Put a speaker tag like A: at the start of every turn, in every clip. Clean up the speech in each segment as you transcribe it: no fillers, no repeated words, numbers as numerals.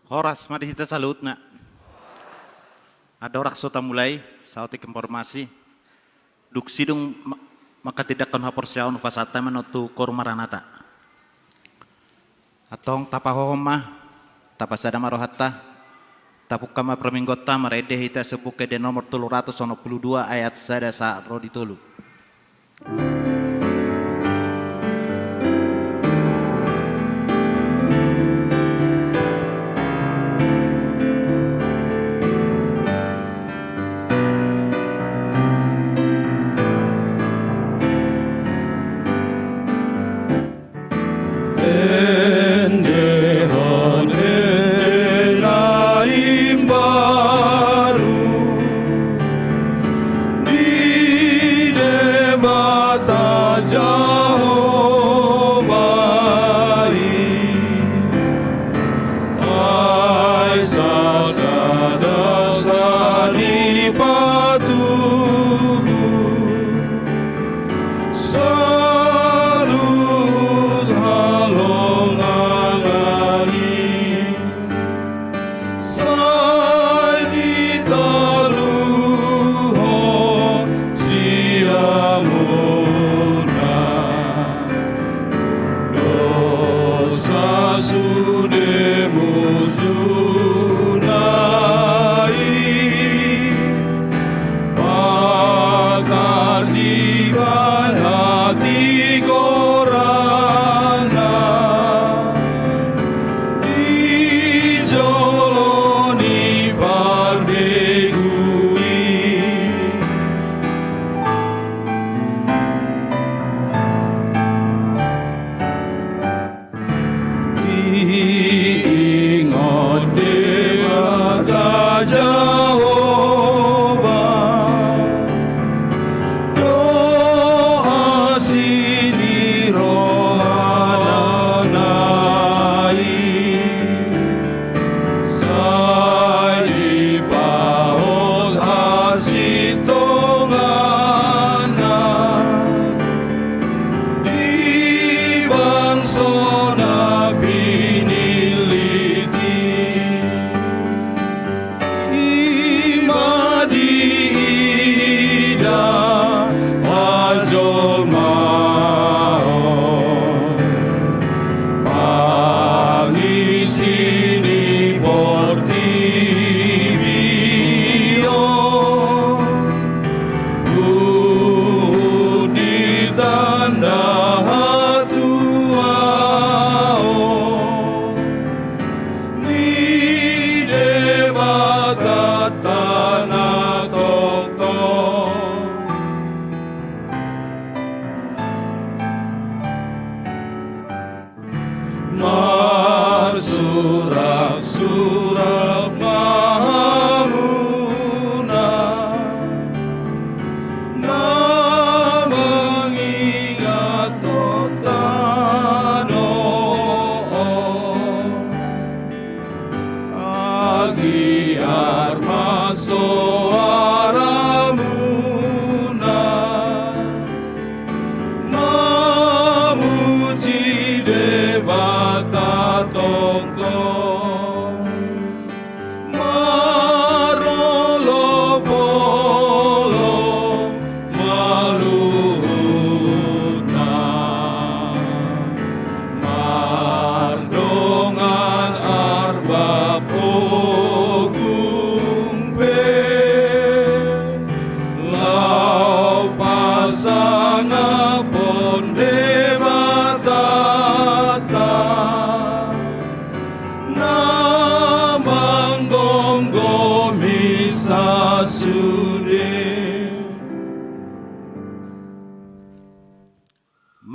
A: Horas, mari kita salut nak. Ada orang sota mulai, sautik informasi. Duksi dong maka tidak kon hapor siaun pasata menotu kormaranata. Atong tapahohoma, tapasada marohatta, tapukama praminggota marede hita sepuke de nomor 392 ayat sada sa rodi tulu.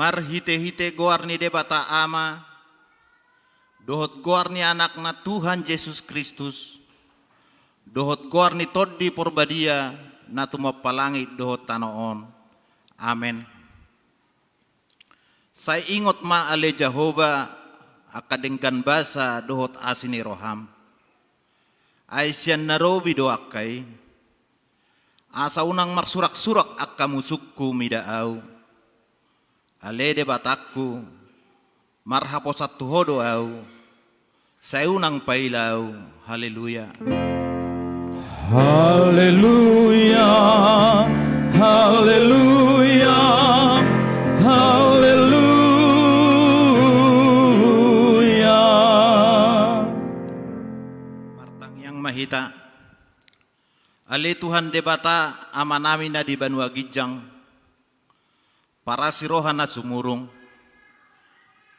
A: Mar hite-hite goarni debata ama, dohot goarni anakna Tuhan Yesus Kristus, dohot goarni toddi porbadia, na tumapalangi dohot tanoon. Amen. Saya ingot ma ale Jehovah, akadengkan basa dohot asini roham. Aisyan narobi doakai, asa unang marsurak-surak akka musukku midaau. Alede batakku marhapo satu hodo au Saya unang pailaw, haleluya.
B: Haleluya, haleluya, haleluya.
A: Martang yang mahita, ali Tuhan debata ama namin na di Banua Gijang, para sirohan na sumurong,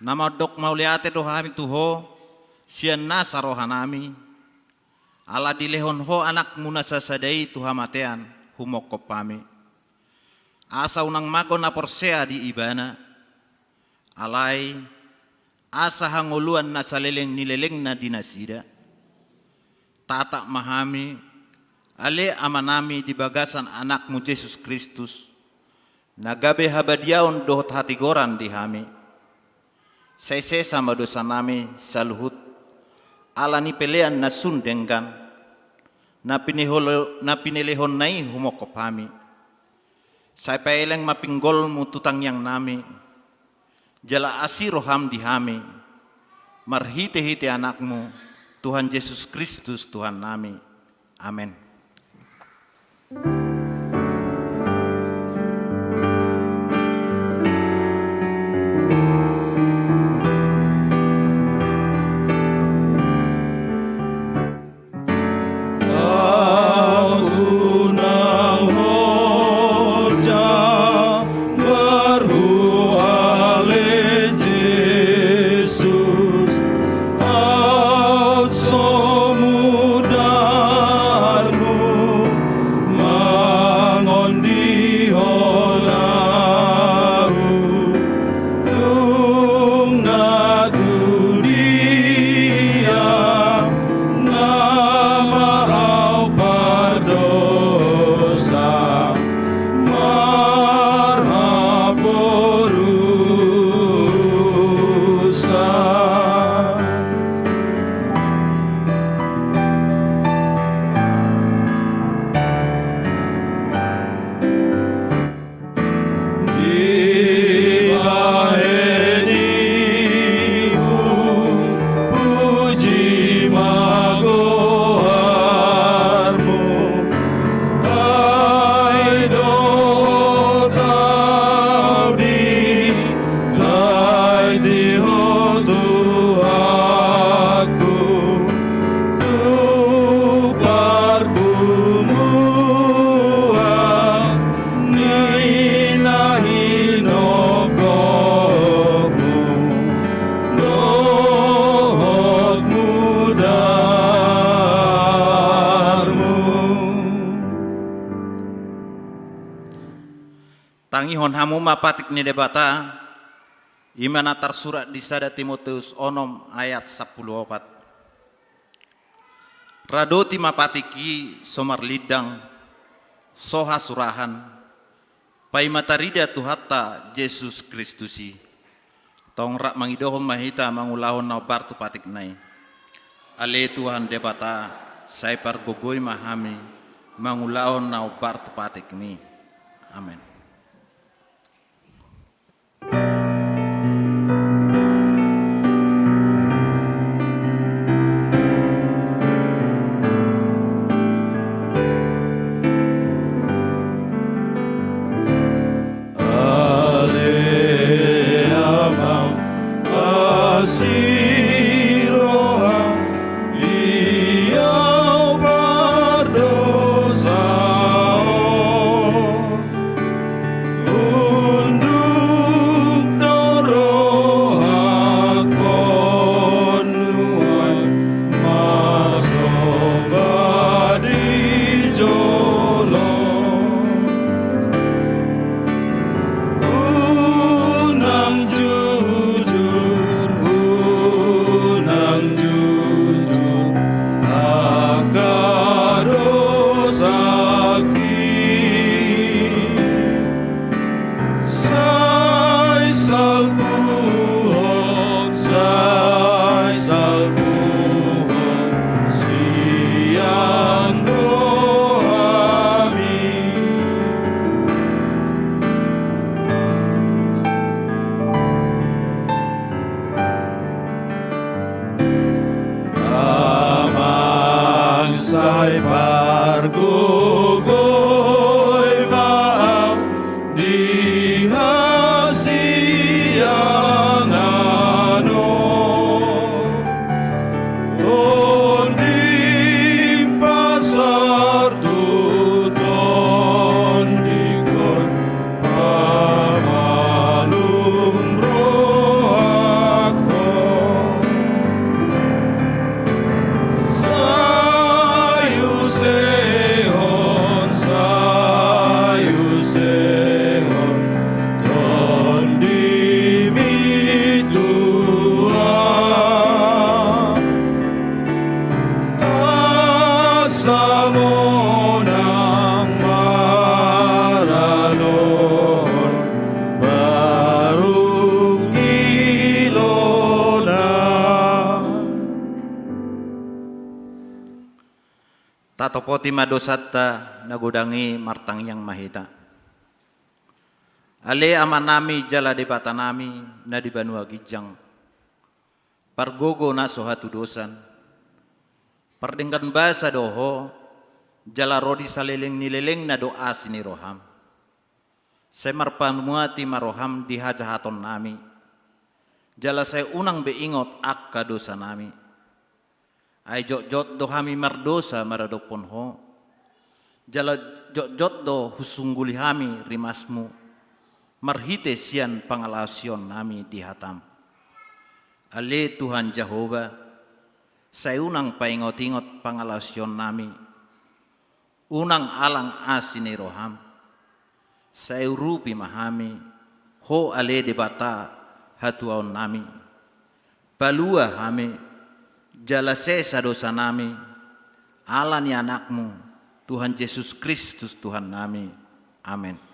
A: namadok mauliate dohami tuho, siyan na sa rohanami, ala dilehon ho anak muna sa saday tuhamatean, humokop pami. Asa unang mako na porsea di ibana, alay, asa hanguluan na saleleng nileleng na dinasida, tata mahami, ale amanami di bagasan anakmu Yesus Kristus, nagabe habadiaon dohot hatigoran di hami. Saya sama dosa nami saluhut, ala ni pelean na sundenggan, na pinilehon nai humokop hami. Saya paeleng mapinggol mu tutang yang nami, jala asiroham di hami, marhite-hite anakmu, Tuhan Yesus Kristus Tuhan nami. Amin. Tangihon hamu mapatik ni debata, imana tersurat di sada Timoteus onom ayat 14. Radoti mapatiki somar lidang, soha surahan, pai matarida tuhatta Yesus Kristusi. Tong rak mangidohom mahita mangulahon na bartu patik nai. Ale Tuhan debata, saya pargogoy mahami, mangulahon na bartu patik mi. Amin.
B: ay pargugoy maam diha siyang ano tondi pasar tuton dikon pamalumro ako sayu sehon tondi mitua asamo ng maranon baru kilona.
A: Tatopoti madosatta nagudangi martang yang mahita. Ale amanami jala debata nami na di banua gijang. Pargogo na sohatu dosan. Pardengkan basa doho jala rodi saleleng nileleng na doa sini roham. Semar pamuati maroham di hajahaton nami. Jala saya unang beingot akka dosa nami. Ay jot dohami mardosa maradopon ho. Jala jot do husungguli hami rimasmu. Marhite sian pangalasion nami di hatam. Ale Tuhan Jehovah, saya unang paingot-ingot pangalasion nami. Unang alang asini roham. Saya rupi mahami. Ho ale debata hatuaon nami. Palua hami. Jala sesa dosa nami. Ala ni anakmu. Tuhan Yesus Kristus Tuhan nami. Amin.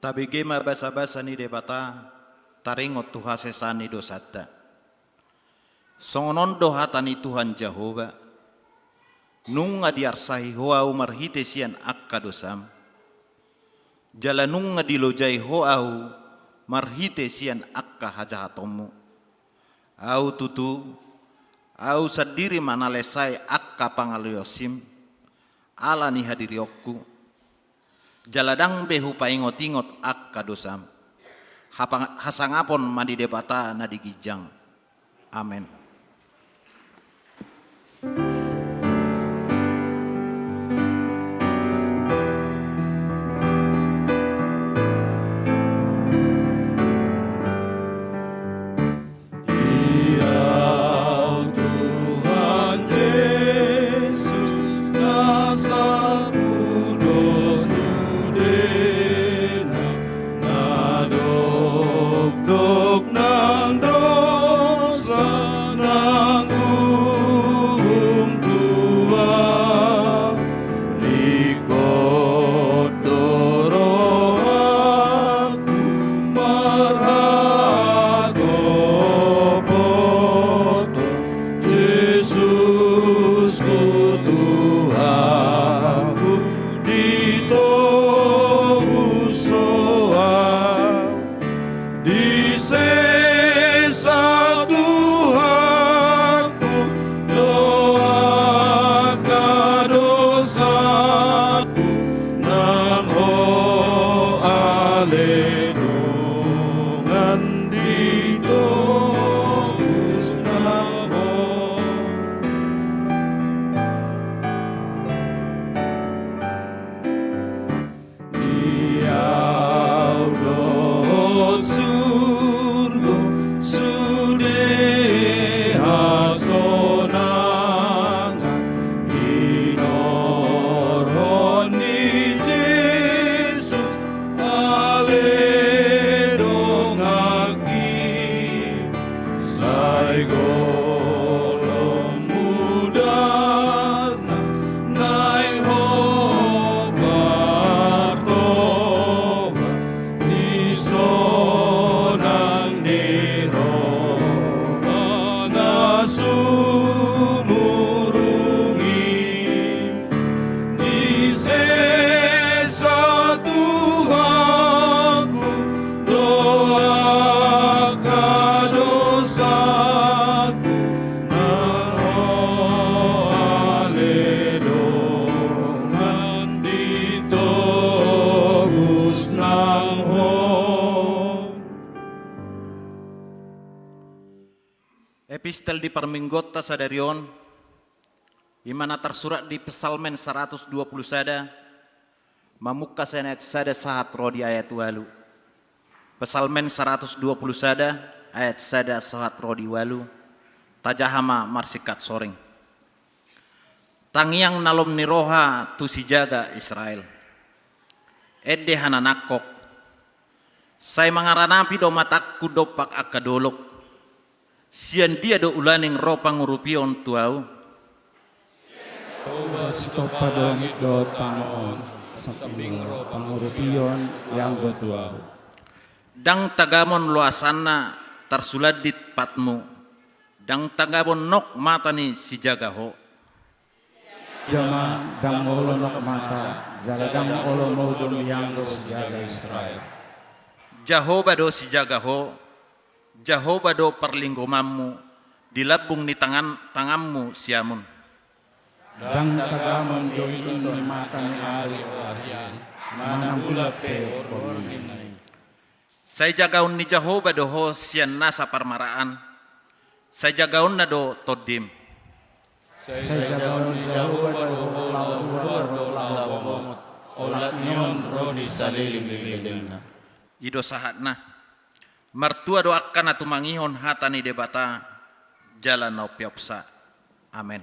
A: Tabige mabasa-basa ni debata taringot tuha sesani dosata. Songonon dohatani Tuhan Jehovah. Nunga diarsahi hoa umarhite sian akka dosam. Jala nunga dilojai hoau marhite sian akka hajahatomu. Au tutu au sadiri manalesai akka pangaliosim. Ala ni hadiriokku. Jaladang behu paingot-ingot akka dosam. Hasangapon madi debata na digijang. Amen.
B: Lenungan dito
A: Epistel di Perminggota sadarion, imana tersurat di Psalmen 120 sada, mamuka senet sada sahat rodi ayat walu. Psalmen 120 sada, ayat sada sahat rodi walu, tajahama marsikat soring. Tangiang nalom niroha tu si jaga Israel. Edde hananakok, say mangaranapi do matakku dopak akadolok. Sian dia do ulaning ro pangurupion tuau.
B: Stopa dongit do Panginoon sa pingro pangurupion yang betuaw.
A: Dang tagamon luasanna tersulat di patmu. Dang tagamon nok mata ni si jagaho.
B: Jama dang olonok mata, jaladang olomodom yang do sejaga Israel.
A: Jahoba do si jagaho. Jahoba do perlinggomanmu. Dilabung ni tanganmu siamun.
B: Dang tagamon do ino mata ni ari arian, manang ulape ormin.
A: Say jagaun ni Jahoba do ho sian nasa parmaraan. Say jagaun na do todim.
B: Sa jagaon Jahoba do lawa olat niyon rodi saliling na.
A: Ido sahatna. Martua do akan atumangihon hatani debata jalan no piopsa. Amen.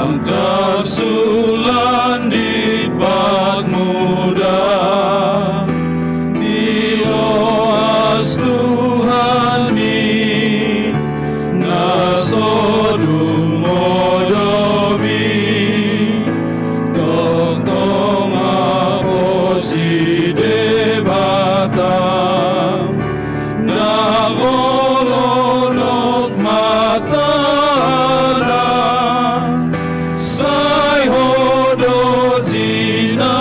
B: yang tersulan di bak muda, diloas Tuhan mi nasodum modomi, tong aposi debata, nagolonok matana, say hodo jinagana.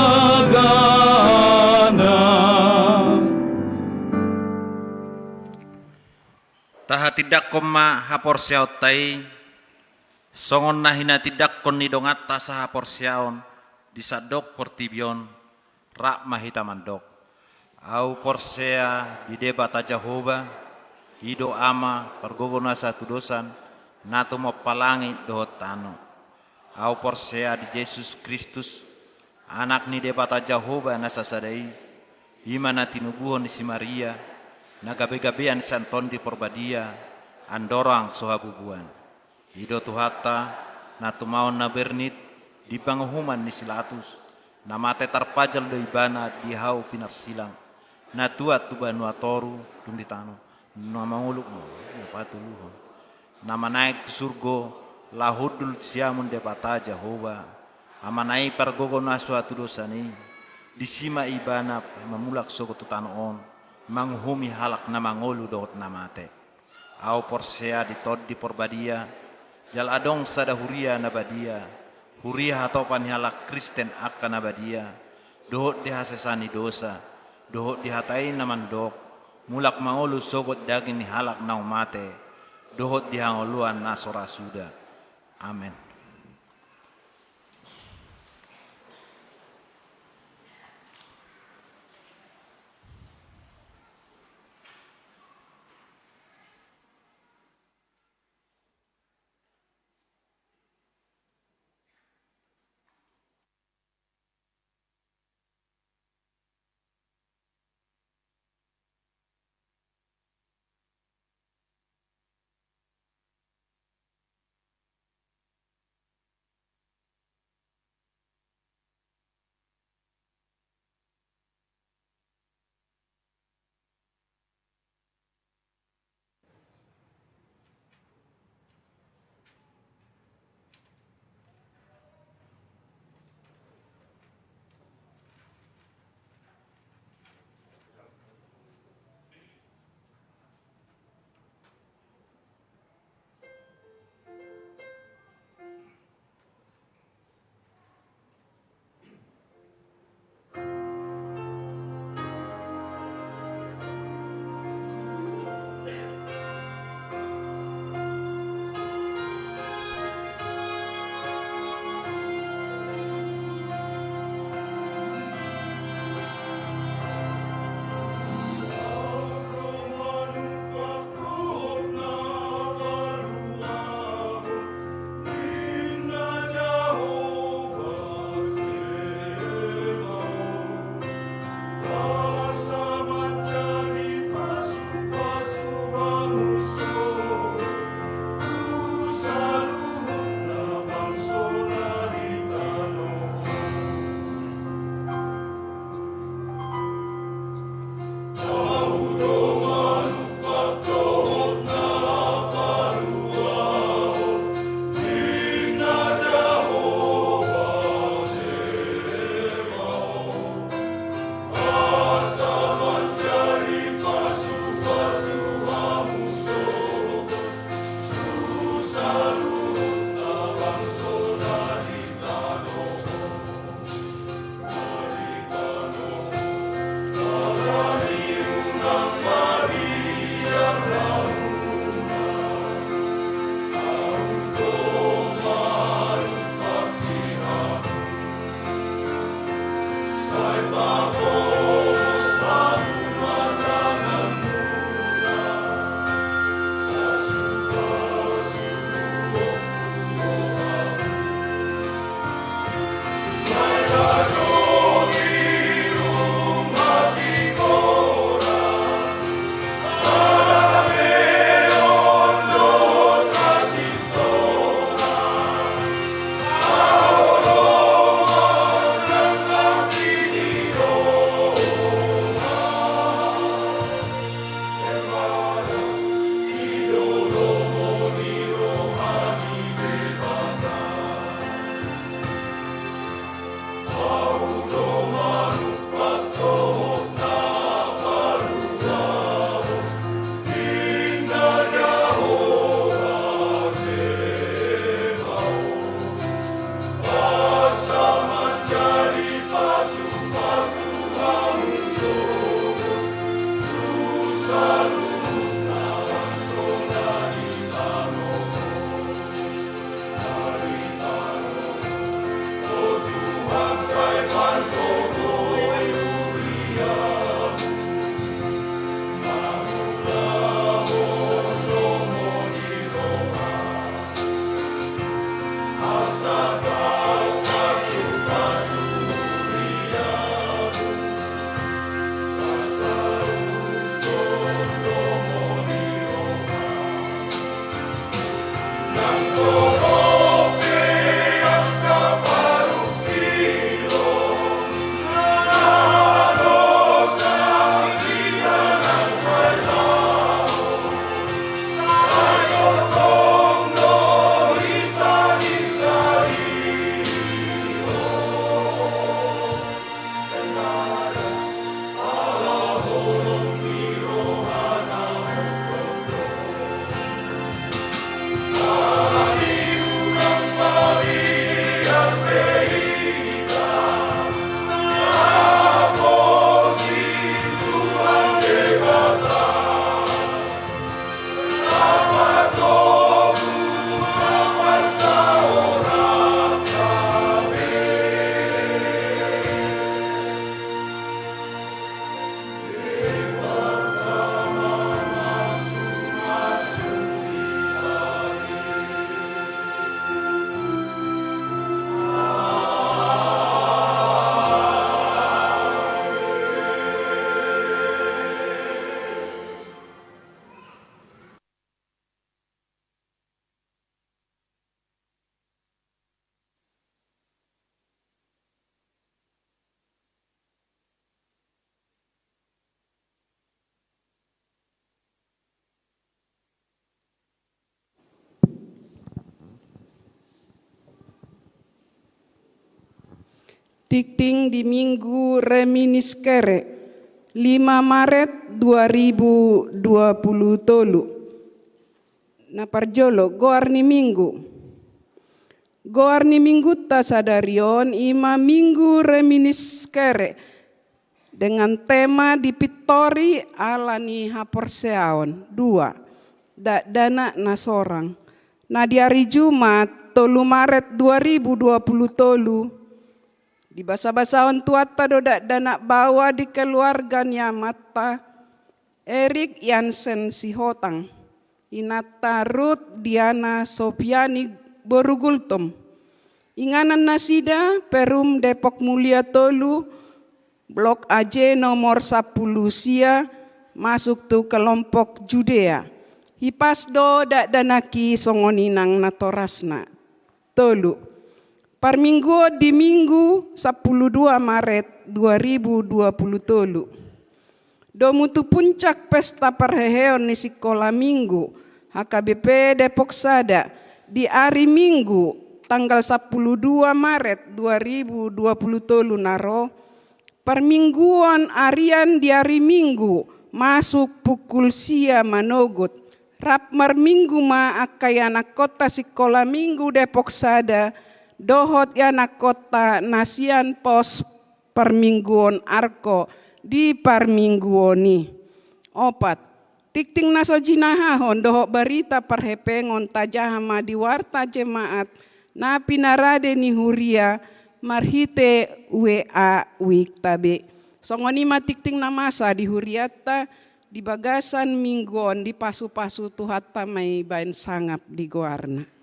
A: Taha tidak koma hapor siaw tai, songon nahina tidak kon nidongat tasa hapor siaon, disadok portibion, rak mahita mandok. Au porsea di debata Jehovah, hido ama pergogona satu dosan, nato mo palangi dohot tano. Au porsea di Yesus Kristus, anak ni debata Jehovah nasasadai, himana tinubuhon si Maria, nagabe-gabean santon di porbadia, andorang sohabubuan. Hido tuhata, natumaon na bernit, di panguhuman ni silatus, namate tarpajal do ibana di hau pinarsilang, natuat tu banua toru dundi tano, nama nguluk mo, patuluhon. Nama naik tu surgo, lahudul siamun debata Jehovah, amanai pargogo nasua tu dosani, disima ibana memulak sogo tu tanoon, manghumi halak na mangolu dohot namate. Au porsea di tod di porbadia, jal adong sada huria nabadia, huria hatopan halak Kristen akka nabadia, dohot dihasesani dosa, dohot dihatai namandok, mulak mangolu sogot daging ni halak na umate, dohot dihangoluan nasora suda. Amen.
C: Tikting di Minggu Reminiscere 5 Maret 2020 na parjolo goarni minggu ta sadarion ima Minggu Reminiscere dengan tema di Pittori alani haporseaon 2 dana nasorang na di hari Jumat 3 Maret 2020 di basa-basaon tuata dodak dana bawa di keluarga Nyamata Erik Yansen Sihotang Inata Ruth Diana Sofiani Borugultom Inganan Nasida Perum Depok Mulia Tolu Blok AJ nomor 10 Sia masuk tu kelompok Judea hipas do dak danaki songoninang natorasna Tolu Parminggu di Minggu 12 Maret 2020 tolu. Domutu puncak pesta perheheon ni sekolah Minggu HKBP Depok Sada di hari Minggu tanggal 12 Maret 2020 tolu naro. Permingguan arian di hari Minggu masuk pukul sia manogot. Rap marminggu ma akayana kota sekolah Minggu Depok Sada dohot yana kota nasian pos permingguon arko di parmingguoni. Opat, tikting naso jinahahon dohok berita perhepengon tajahama di warta jemaat na pinarade ni huria marhite WA wik tabe. Songonima tikting namasa di huriata di bagasan mingguon di pasu-pasu tuhata may bain sangap di goarna.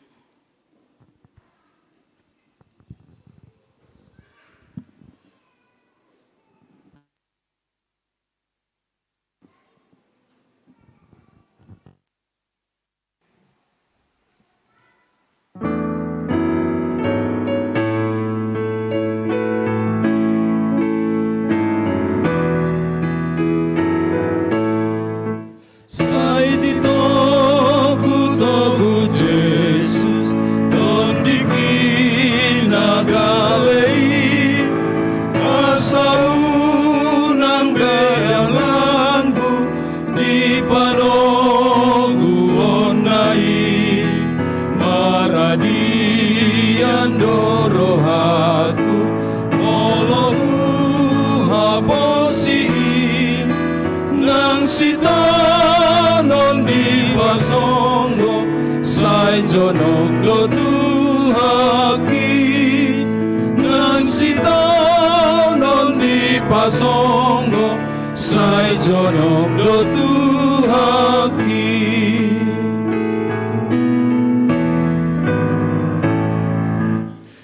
D: Jonok do tuhaki nang sitaw non di pasongo sai jonok do tuhaki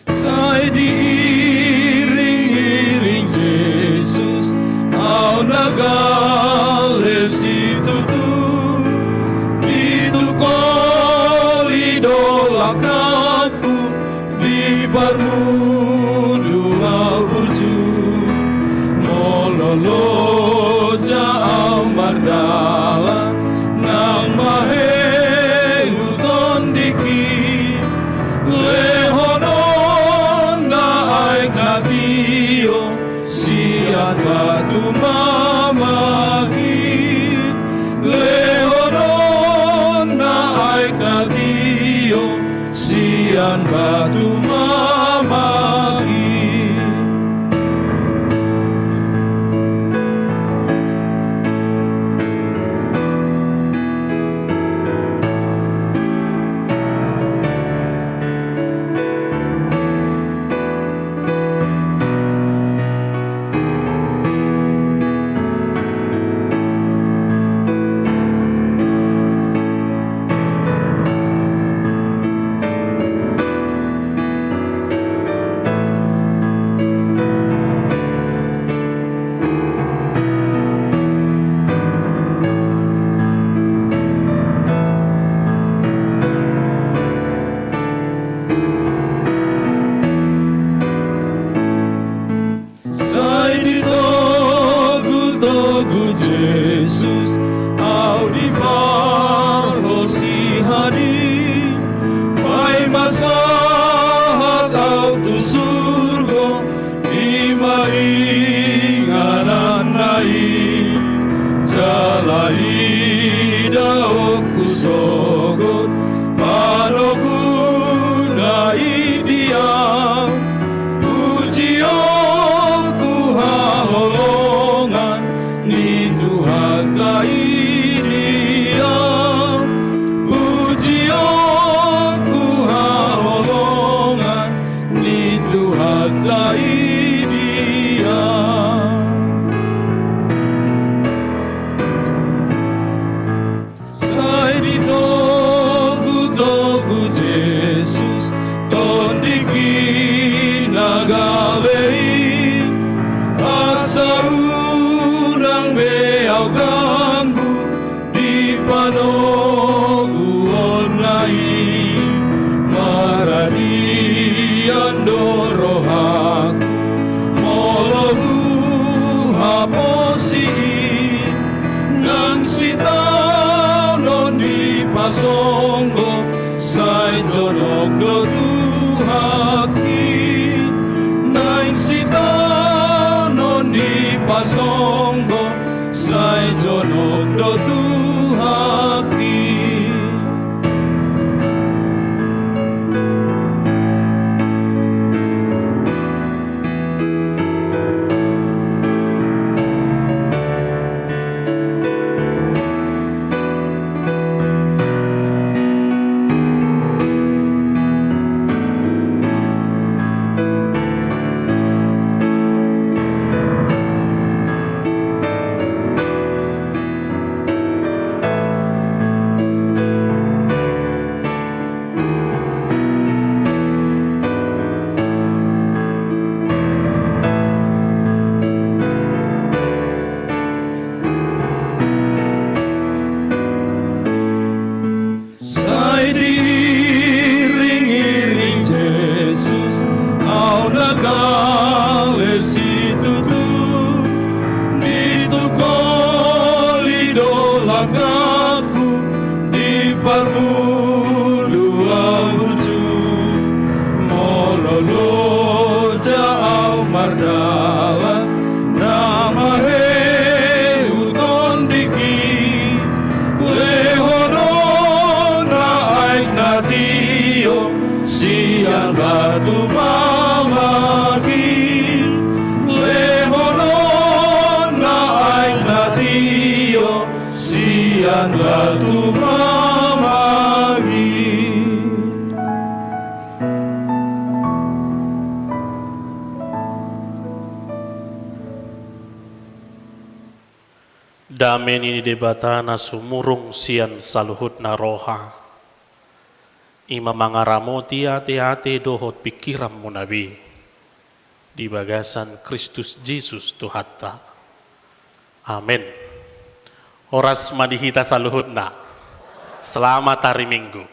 D: sai diiring-iring Jesus au nagales itu aku di barmudu burju mololo ja amardala nang mahe uton diki lehonon na aik natio sian batu mamaki lehonon na aik natio sian batu mamaki. sogot panoguna idia pujian ku halolongan ni Tuhan idia pujian ku halolongan ni Tuhan idia. Sai di togu Jesus tondiki nagalei asa unang beau ganggu di panogu onai maradian dorohaku mologu haposi nang sitao non di pasonggo sai jonok do tuhaki nang sitao non di pasonggo sai jonok do tuhaki. Sian batu mamagi lehonon na aik natio sian batu mamagi.
E: Damen ini debatana sumurung sian saluhut na roha. Ima mangaramoti ate-ate dohot pikiran munabi di bagasan Kristus Jesus Tuhatta. Amin. Horas madihita saluhutna. Selamat hari Minggu.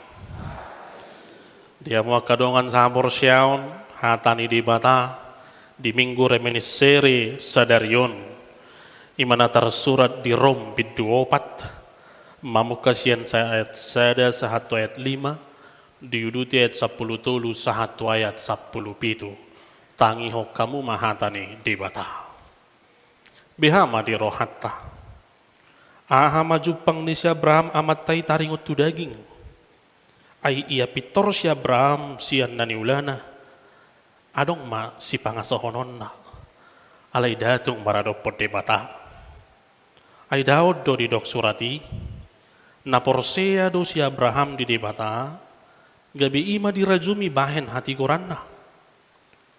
E: Dia mau kadongan sabor syaun hatani di bata di Minggu reminiscere sadarion imana tersurat di Rom bid 24 mamukasian saya ayat sada sahatu ayat 5 diuduti ayat 10 tolu sahatu ayat 10 pitu tangi ho kamu mahatani di bata behama di rohatta aha majupang ni si Abraham amat tai taringot tu daging ai ia pitor si Abraham sian nani ulana adong ma si pangasohononna alai datung baradopot di bata ai Daud do di dok surati na porsea do si Abraham di debata gabi ima dirajumi bahen hati koranna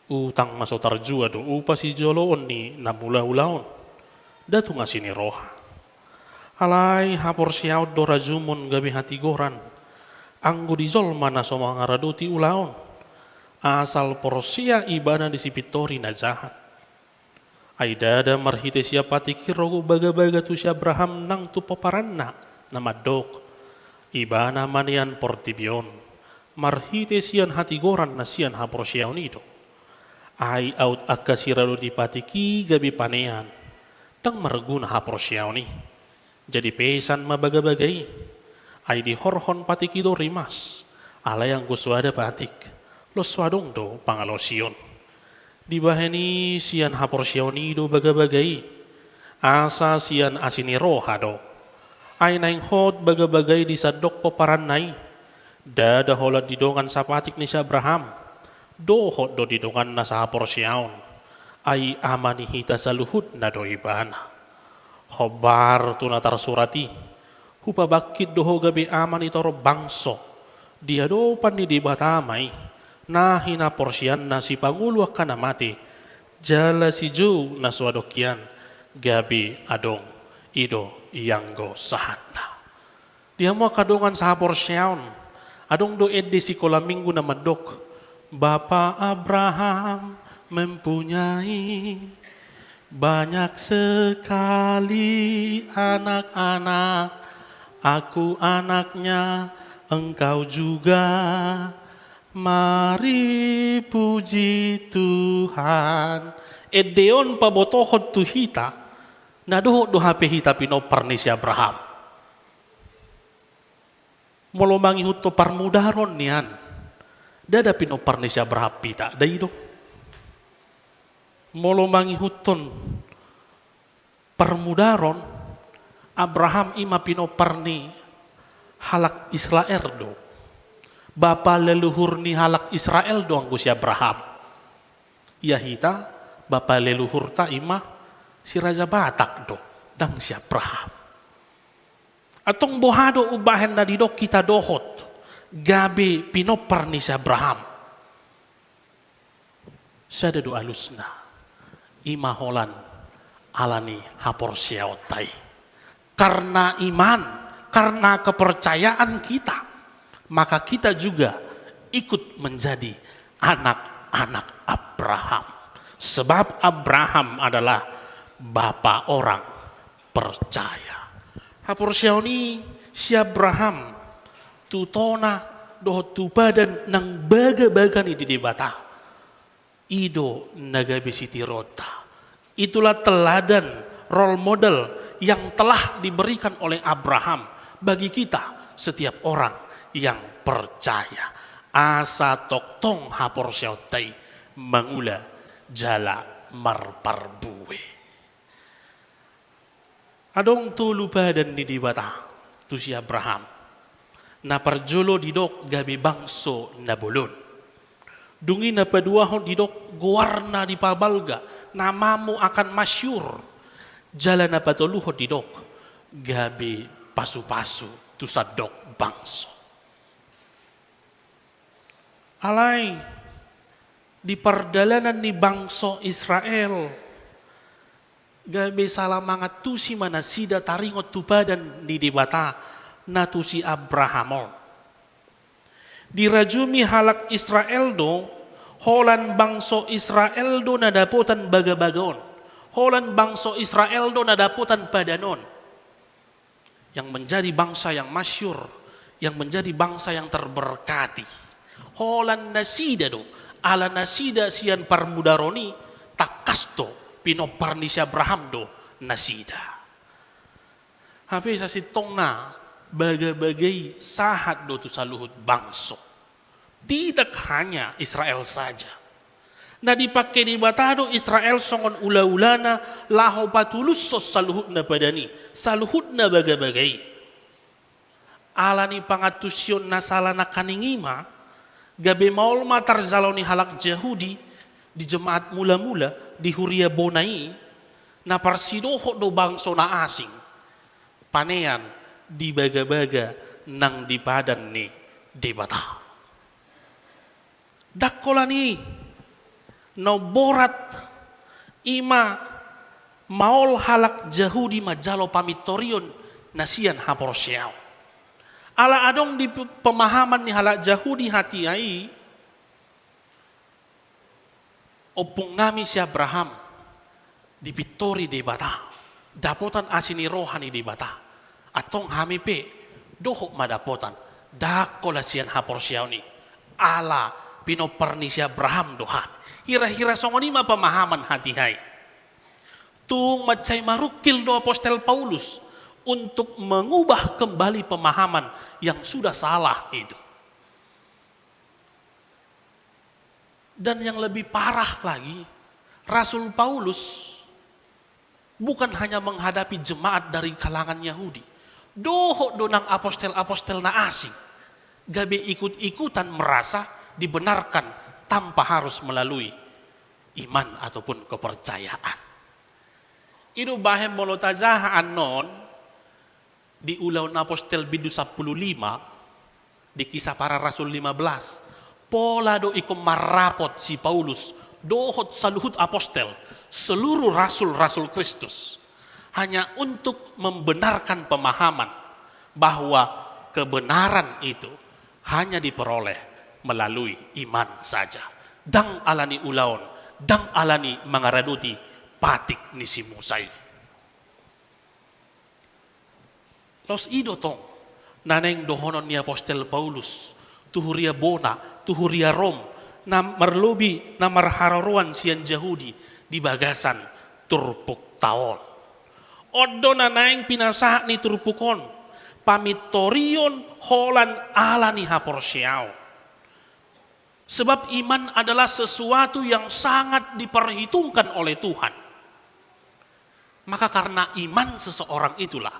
E: utang masuk tarjua do upa si joloon ni namula ulaon datu ngasini roha alai hapor siaut do rajumun gabi hati koran anggo di zolma na soma ngaradoti ulaon asal porsia ibana di sipitori na jahat ai dada marhite siapa tikirogo baga-baga tu si Abraham nang tu paparanna nama dok ibana manian portibion marhite sian hati goran na sian hapor siaun itu ai out akasiralo di patiki gabi panean tang marguna hapor siauni jadi pesan mabaga-bagai ai di horhon patiki do rimas ala yang guswada patik lo swadong do pangalosion di baheni sian hapor siauni do baga-bagai asa sian asini roha do Ay naing hot bagay-bagay di sadok paparanay. Dada holat didongan sapatik ni si Abraham. Dohot do didongan na sa haporsyaon. Ay ama ni hita sa luhut na do ibana. Hobar tu na tarsurati. Hupabakit doho gabi ama ni toro bangso. Dia do pan ni di batamay. Na hinaporsyan na si Pangulo ka na mati. Jala si Ju na suadokyan. Gabi adong ido iyanggo sahatna. Dia mo kadongan sa haporsyaon. Adong do edi si kolaminggo na madok. Bapa Abraham mempunyai banyak sekali anak-anak. Aku anaknya, engkau juga. Mari puji Tuhan. Edeon pabotohod tuhita. Nadoho do hape hita pinopar ni si Abraham. Molomangi huto parmudaron niyan. Dada pinopar ni si Abraham pita. Daido. Molomangi huton parmudaron. Abraham ima pinopar ni halak Israel do. Bapa leluhur ni halak Israel do anggo si Abraham. Ia hita bapa leluhur ta ima si Raja Batak do dang si Abraham. Atong bohado ubahen na didok kita dohot gabi pinopar ni si Abraham. Sada do alusna imaholan alani haporsyaotai. Karena iman, karena kepercayaan kita, maka kita juga ikut menjadi anak-anak Abraham. Sebab Abraham adalah bapa orang percaya. Haporsyaoni si Abraham tutona dohot tupadan nang baga-baga ni di debata. Ido nagabe siti rota. Itulah teladan role model yang telah diberikan oleh Abraham bagi kita setiap orang yang percaya. Asa toktong haporsyaotai mangula jala marparbuwe. Adong tu lupa dan dibata tu si Abraham. Na parjolo didok gabi bangso na bulun. Dungi na paduahon didok guarna di pabalga. Namamu akan masyur. Jala na patuluho didok gabi pasu-pasu tu sadok bangso. Alay di pardalanan ni bangso Israel. Gabi salamangat tu si manasida taringot tupadan di debata na tu si Abraham. Dirajumi halak Israel do, holan bangso Israel do nadaputan baga-bagaon. Holan bangso Israel do nadaputan padanon. Yang menjadi bangsa yang masyur, yang menjadi bangsa yang terberkati. Holan nasida do, ala nasida sian parmudaroni takasto. Pinopar ni si Abraham do nasida. Hape sa sitong na baga-bagay sahat do tu saluhut bangso. Tidak hanya Israel saja. Na dipakai di batado Israel songon ula-ulana laho patulus sos saluhut na padani. Saluhut na baga-bagay. Alani pangatusyon na sala na kaningima. Gabi maul matar jalaw ni halak Yahudi di jemaat mula-mula. Di Huria Bonai na parsidoho do bangso na asing panean di baga-baga nang dipadan ni debata. Dakkola ni no borat ima maol halak Yahudi majalo pamitorion nasian haporsyaw. Ala adong di pemahaman ni halak Yahudi hati ai opung ngami si Abraham di pitori di bata dapotan asini rohani di bata atong hami pe dohok madapotan dakola sian haporsyaw ni ala pinoperni si Abraham doha hira-hira songonima pemahaman hati hai tung macai marukil do apostel Paulus untuk mengubah kembali pemahaman yang sudah salah itu. Dan yang lebih parah lagi, Rasul Paulus bukan hanya menghadapi jemaat dari kalangan Yahudi. Doho donang apostel-apostel na asing. Gabe ikut-ikutan merasa dibenarkan tanpa harus melalui iman ataupun kepercayaan. Itu bahem molotazahaan non di Ulaun Apostel Bidu 15 di Kisah Para Rasul 15. Pola do ikom marapot si Paulus dohot saluhut apostel seluruh rasul-rasul Kristus hanya untuk membenarkan pemahaman bahwa kebenaran itu hanya diperoleh melalui iman saja. Dang alani ulaon, dang alani mangaraduti patik nisimusai. Los ido tong naneng dohonon ni apostel Paulus tuhuria bona, tuhuria Rom, na marlobi na marhararuan sian Yahudi di bagasan turpuk taon. Odo na naing pinasaha ni turpukon, pamitorion holan ala ni haporsiao. Sebab iman adalah sesuatu yang sangat diperhitungkan oleh Tuhan. Maka karena iman seseorang itulah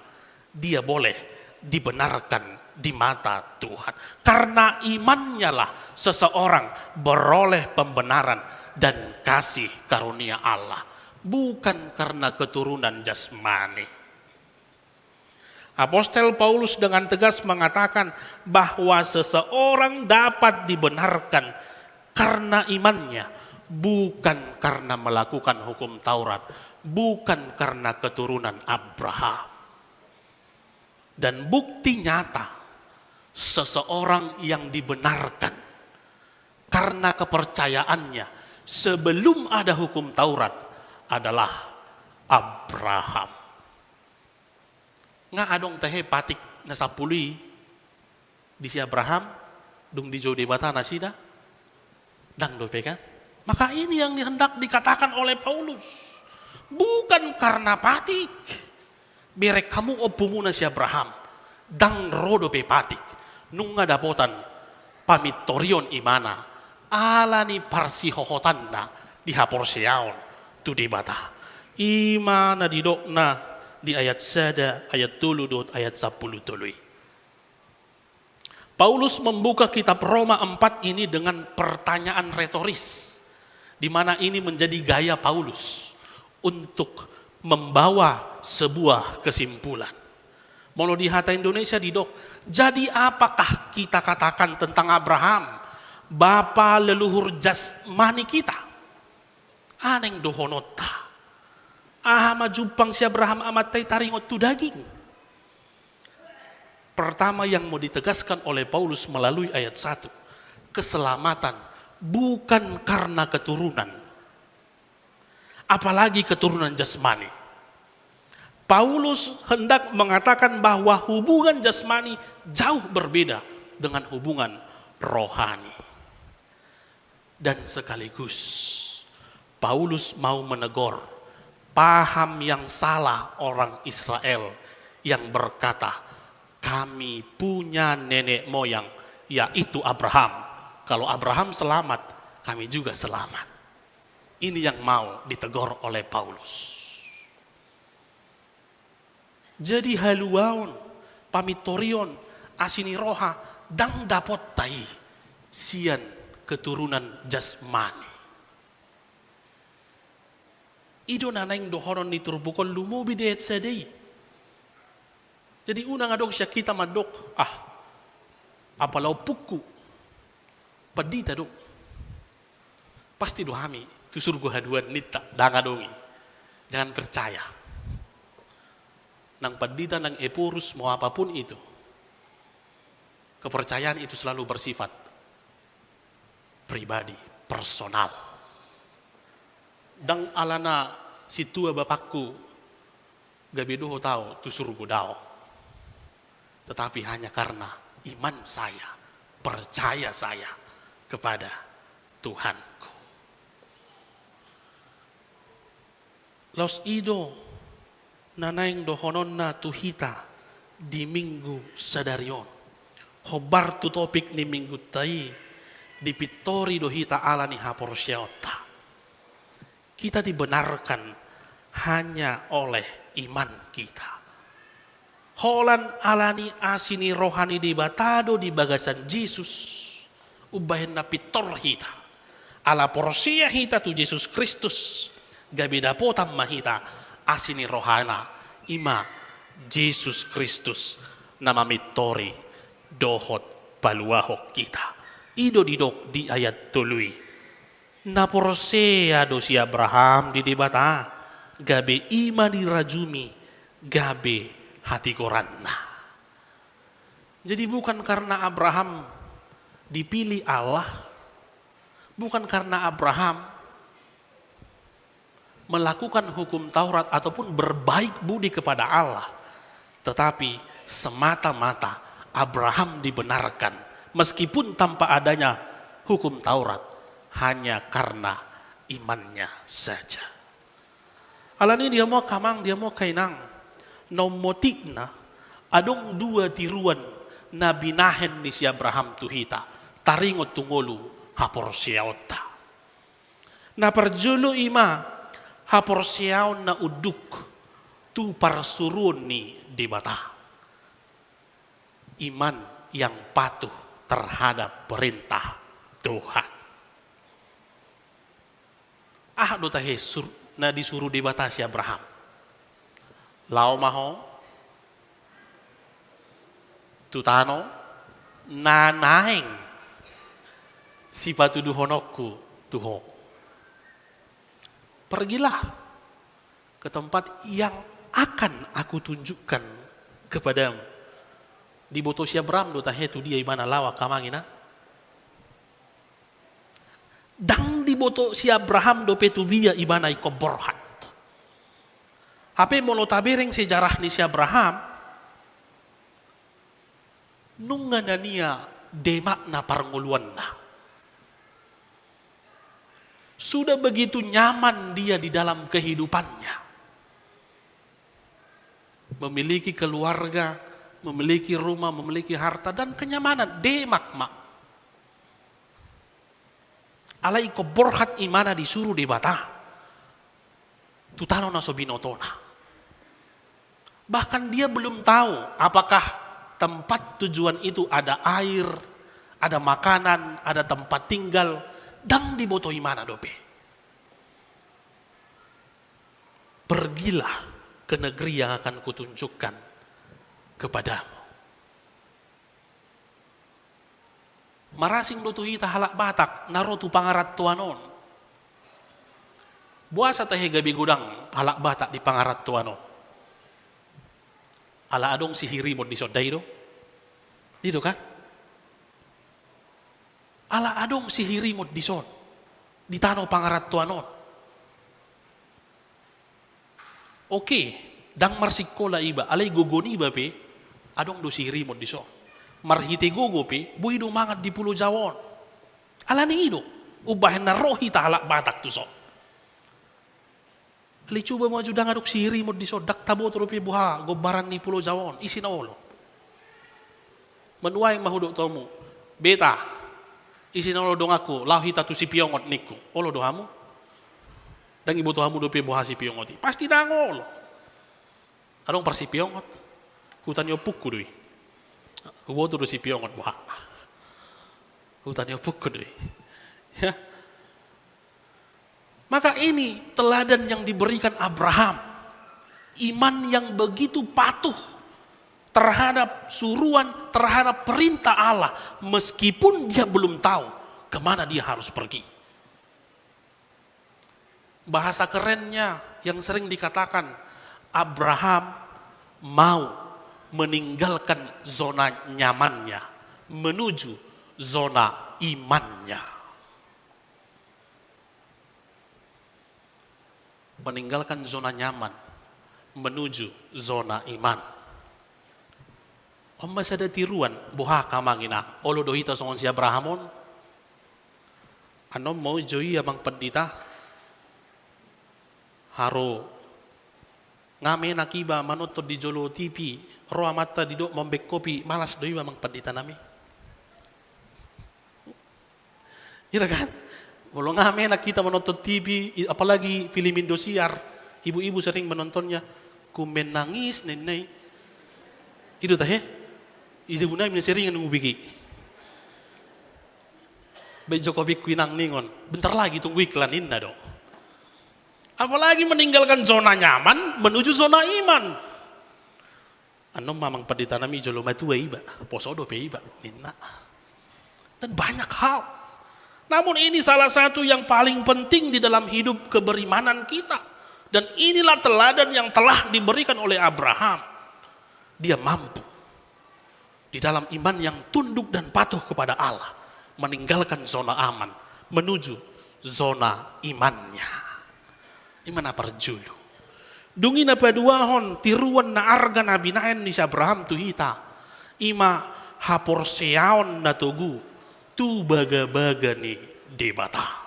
E: dia boleh dibenarkan di mata Tuhan. Karena imannya lah seseorang beroleh pembenaran dan kasih karunia Allah. Bukan karena keturunan jasmani. Apostel Paulus dengan tegas mengatakan bahwa seseorang dapat dibenarkan karena imannya, bukan karena melakukan hukum Taurat, bukan karena keturunan Abraham. Dan bukti nyata seseorang yang dibenarkan karena kepercayaannya sebelum ada hukum Taurat adalah Abraham. Nga adong tehe patik na sapuli di si Abraham dung di jauh debata nasida dang dope kan? Maka ini yang hendak dikatakan oleh Paulus, bukan karena patik berek kamu opumu na si Abraham dang rodope patik nung ngadapotan pamitorion imana alani parsihohotanna di haporseaon tu debata imana didokna di ayat sada, ayat tulu dot, ayat 10 tului. Paulus membuka kitab Roma 4 ini dengan pertanyaan retoris, di mana ini menjadi gaya Paulus untuk membawa sebuah kesimpulan. Mau di hata Indonesia didok, jadi apakah kita katakan tentang Abraham, bapa leluhur jasmani kita? Aneng dohonota. Ahama jumpang si Abraham amat tay taringot tu daging. Pertama yang mau ditegaskan oleh Paulus melalui ayat 1, keselamatan bukan karena keturunan, apalagi keturunan jasmani. Paulus hendak mengatakan bahwa hubungan jasmani jauh berbeda dengan hubungan rohani. Dan sekaligus Paulus mau menegur paham yang salah orang Israel yang berkata, kami punya nenek moyang, yaitu Abraham. Kalau Abraham selamat, kami juga selamat. Ini yang mau ditegur oleh Paulus. Jadi haluaon, pamitorion, asini roha, dang dapot tai, sian keturunan jasmani. Ido naneng dohoron ni turbukon lumubi deet sadei. Jadi unang adong siya kita madok, apalaw puku, padita dok. Pasti dohami, tu surga haduan nita, dangadongi. Jangan percaya. Nang padita nang epurus mau apapun itu. Kepercayaan itu selalu bersifat pribadi, personal. Dang alana si tua bapakku gabi doho tahu tu surga dao. Tetapi hanya karena iman saya, percaya saya kepada Tuhanku. Los ido nanaing dohonon na tuhita di minggu sadarion. Hobar tu topik ni minggu tai di pitori dohita ala ni haporsiota. Kita dibenarkan hanya oleh iman kita. Holan alani asini rohani di batado di bagasan Jesus. Ubahin na pitor hita. Ala porsia hita tu Jesus Kristus. Gabida potam mahita asini rohana. Ima Jesus Kristus nama mitori dohot paluahok kita. Ido didok di ayat tului. Na porsia do si Abraham di debata. Gabe ima dirajumi. Gabe hati koranna. Jadi bukan karena Abraham dipilih Allah, bukan karena Abraham melakukan hukum Taurat ataupun berbaik budi kepada Allah, tetapi semata-mata Abraham dibenarkan meskipun tanpa adanya hukum Taurat hanya karena imannya saja. Alani dia mau kamang, dia mau kainang. Nomotikna adong dua tiruan na binahen ni si Abraham tuhita taringot tungolu hapor siyaota na perjulu ima hapor siyaon na uduk tu parsurun ni di bata iman yang patuh terhadap perintah Tuhan. Do tahe na disuruh di bata si Abraham. Lao maho tutano nanaing si patuduhonokku tuho. Pergilah ke tempat yang akan aku tunjukkan kepadamu. Di boto si Abraham do tahetu dia imana lawa kamangina. Dang di boto si Abraham do petubia imana ikoborhat. Hape monotabereng sejarah ni si Abraham nunga na niya demak na parnguluan na. Sudah begitu nyaman dia di dalam kehidupannya. Memiliki keluarga, memiliki rumah, memiliki harta dan kenyamanan. Demak mak. Alai ko borhat imana disuruh di bata. Tutano na sobinotona. Bahkan dia belum tahu apakah tempat tujuan itu ada air, ada makanan, ada tempat tinggal, dan di boto imana dope. Pergilah ke negeri yang akan kutunjukkan kepadamu. Marasing doto hita halak batak, narotu pangarat tuanon. Buasa tahe gabi gudang halak batak di pangarat tuanon. Ala adong sihiri mo di sodai do. Dito kan? Ala adong sihiri mo di son. Di tano pangarat tuanon. Oke, dang marsikola iba, alay gogoni iba pe, adong do sihiri mo di son. Marhite gogo pe, buhay do mangat di Pulau Jawon. Ala ni ido, ubahin na rohi tahalak batak tu son. Ali coba maju dangaduk sihiri mo di sodak tabo rupi buha gobaran ni Pulau Jawon isi na olo. Menuai mahuduk tomu. Beta isi na olo dong aku lau hita tu si piongot niku. Olo dohamu. Dan ibu tuhamu dope buha si piongot. Pasti dangol. Adong par si piongot. Hutan yo pukku doi. Hubo tu si piongot buha. Hutan yo pukku doi. Ya. Maka ini teladan yang diberikan Abraham. Iman yang begitu patuh terhadap suruhan, terhadap perintah Allah. Meskipun dia belum tahu kemana dia harus pergi. Bahasa kerennya yang sering dikatakan, Abraham mau meninggalkan zona nyamannya, menuju zona imannya. Meninggalkan zona nyaman, menuju zona iman. Om masih ada tiruan, buha kamangina. Olo dohita songon si Abrahamon. Anom mau joi abang pendita. Haro ngame nakiba manutod di jolo TV. Roa mata di dok membek kopi. Malas doi abang pendita nami. Iya kan? Kalau ngame nak kita menonton TV, apalagi film Indosiar, ibu-ibu sering menontonnya. Ku menangis nenek, Itu teh, isi guna mina seringan nunggu biki. Baik Jokowi kuinang ningon, bentar lagi tunggu iklan inna dong. Apalagi meninggalkan zona nyaman menuju zona iman. Anu mamang paditanami jolo matu iba, posodo pe iba, inna. Dan banyak hal. Namun ini salah satu yang paling penting di dalam hidup keberimanan kita. Dan inilah teladan yang telah diberikan oleh Abraham. Dia mampu di dalam iman yang tunduk dan patuh kepada Allah, meninggalkan zona aman menuju zona imannya. Iman apa julu? Dungi na paduahon tiruan na arga na binaen ni si Abraham tuhita. Ima haporseaon na tugu tu baga-baga ni debata.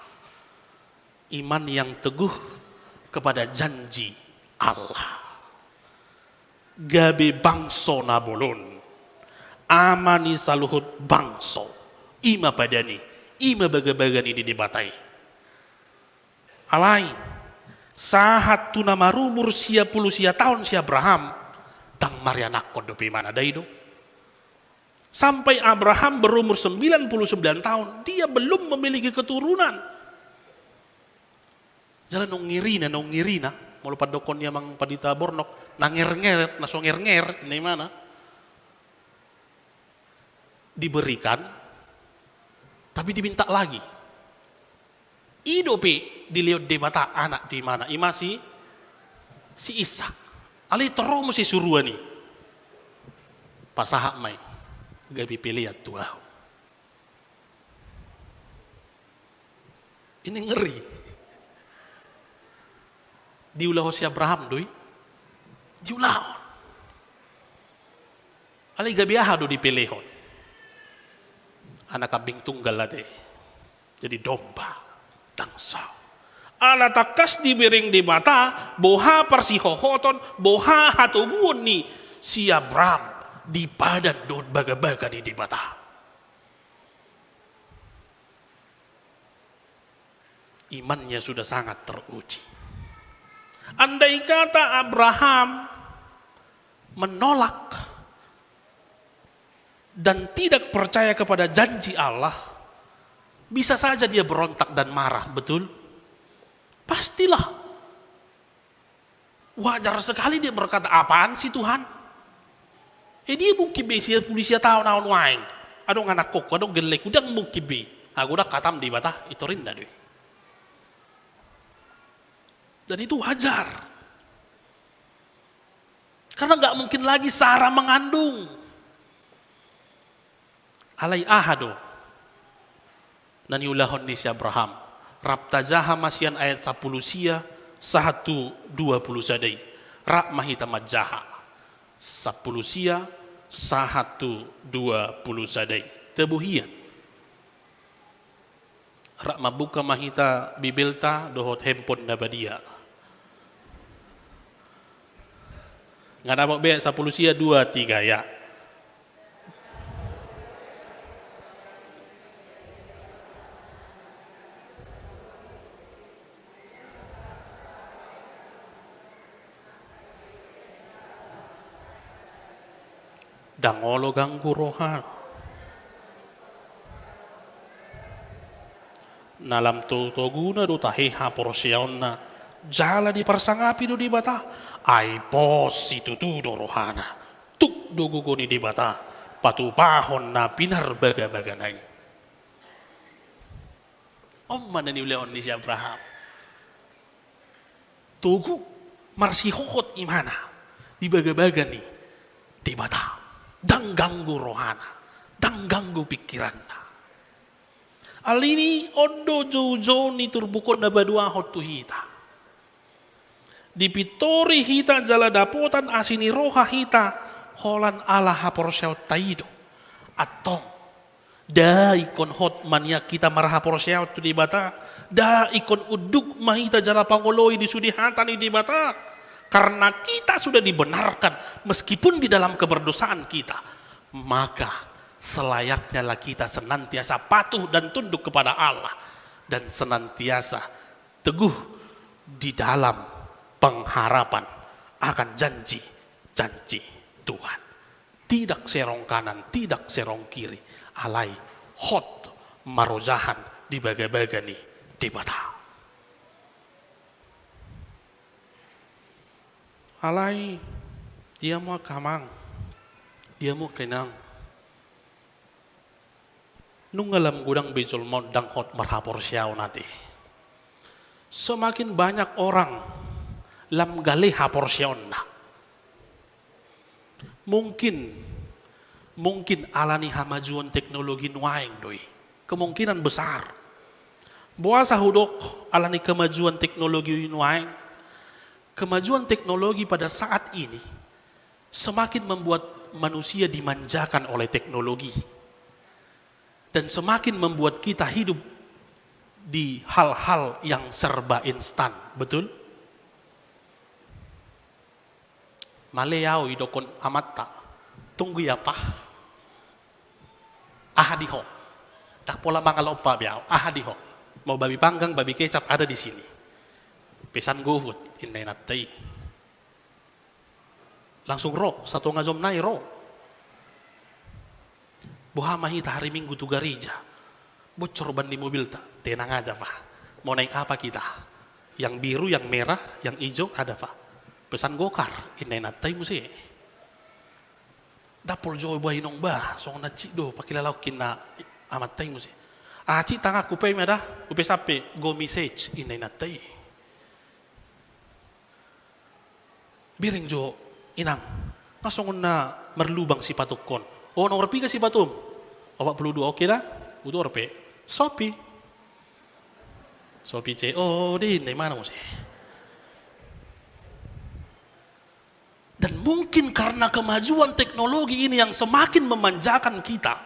E: Iman yang teguh kepada janji Allah. Gabe bangso na bolon. Amani saluhut bangso. Ima padani. Ima baga-baga ni didebatai. Alai. Sahat tu nama rumur sia puluh sia tahun si Abraham. Tang marianak kodopi mana daido. Sampai Abraham berumur 99 tahun. Dia belum memiliki keturunan. Jalan nong ngirina. Mau lupa dokon yang mang padita bornok. Nanger-nger, nasonger-nger. Ini mana? Diberikan. Tapi diminta lagi. Idope dilihat debata anak di mana? Ima si Ishak. Ali terus si suruani. Pasahak mai. Gabi pilihat tuah. Ini ngeri. Diulah si Abraham doi. Diulah. Ali gabi ahado dipilihon. Anak kambing tunggal lade. Jadi domba. Tangsau. Ala takas dibering di mata, boha persihohoton, boha hatugun ni si Abraham di padan dot baga-baga di mata. Imannya sudah sangat teruji. Andai kata Abraham menolak dan tidak percaya kepada janji Allah, bisa saja dia berontak dan marah, betul? Pastilah. Wajar sekali dia berkata, apaan sih Tuhan? Dia mungkin besia polisi tahun-tahun waing. Adong anak kok, adong gelek, udah mungkin be. Aku udah katam di bata, itu rinda deh. Dan itu wajar. Karena nggak mungkin lagi Sarah mengandung. Alai ahado. Dan yulahon ni si Abraham. Raptazaha masian ayat 10 sia 1:20 sadai. Rak mahita majaha 10 sia 1:20 sadai. Tebuhian. Rak mabuka mahita bibelta dohot handphone nabadia. Nggak dapat be 10 sia 2:3 ya. Dangolo ganggu rohan. Nalam tutoguna do taheha porsiaonna jala di persangapi do di bata ai pos itu tu do rohana tuk do gugoni di bata patupahon na pinar baga-baga nai. Mana ni uleon ni si Abraham tugu marsi hokot imana di baga-baga ni di bata. Dan ganggu rohana, dan ganggu pikiranna. Alini odo jojo ni turbukon na badua hotu hita. Dipitori hita jala dapotan asini roha hita holan ala haporsyaw taido. Atong da ikon hot mania kita marah haporsyaw tu di bata. Da ikon uduk mahita jala pangoloi di sudihatan di bata. Karena kita sudah dibenarkan meskipun di dalam keberdosaan kita, maka selayaknya lah kita senantiasa patuh dan tunduk kepada Allah dan senantiasa teguh di dalam pengharapan akan janji-janji Tuhan. Tidak serong kanan, tidak serong kiri. Alai hot marojahan di baga-baga nih debata. Alai dia mau kamang, dia mau kenang. Nunggalam gudang bejol modang hot marhapor siaw nanti. Semakin banyak orang lam gali hapor siaw na. Mungkin alani hamajuan teknologi nuaing doi. Kemungkinan besar. Buasa hudok alani kemajuan teknologi nuaing. Kemajuan teknologi pada saat ini semakin membuat manusia dimanjakan oleh teknologi. Dan semakin membuat kita hidup di hal-hal yang serba instan. Betul? Maleyaw idokon amata. Tunggu ya pak. Ahadiho. Tak pola mangalopa biao. Ahadiho. Mau babi panggang, babi kecap ada di sini. Pesan GoFood. Inay natay. Langsung ro. Satu ngazom nai ro. Buha mahita hari Minggu tu gereja. Bocor ban di mobil tak. Tenang aja pak. Mau naik apa kita? Yang biru, yang merah, yang hijau ada pak. Pesan gokar. Inay natay mo siya. Dapol joy buhay nung ba. So na cik do. Pakilalaw kina amat tay mo siya. Cik tanga kupay mo dah. Kupay sapi. Go message. Inay natay. Biring jo. Inang. Kasongon na merlubang si patukon. O nang rapi ka si patum. Awak perlu dua oke dah. Udah rapi. Shopee. Shopee ce. Oh di mana mo siya. Dan mungkin karena kemajuan teknologi ini yang semakin memanjakan kita,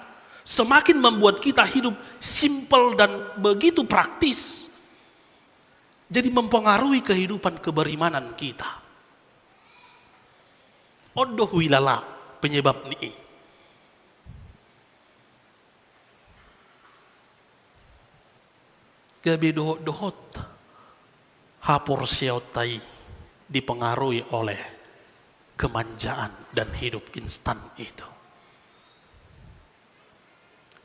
E: semakin membuat kita hidup simpel dan begitu praktis, jadi mempengaruhi kehidupan keberimanan kita. Odoh wilala penyebab ini. Gabi dohot hapor siautai dipengaruhi oleh kemanjaan dan hidup instan itu.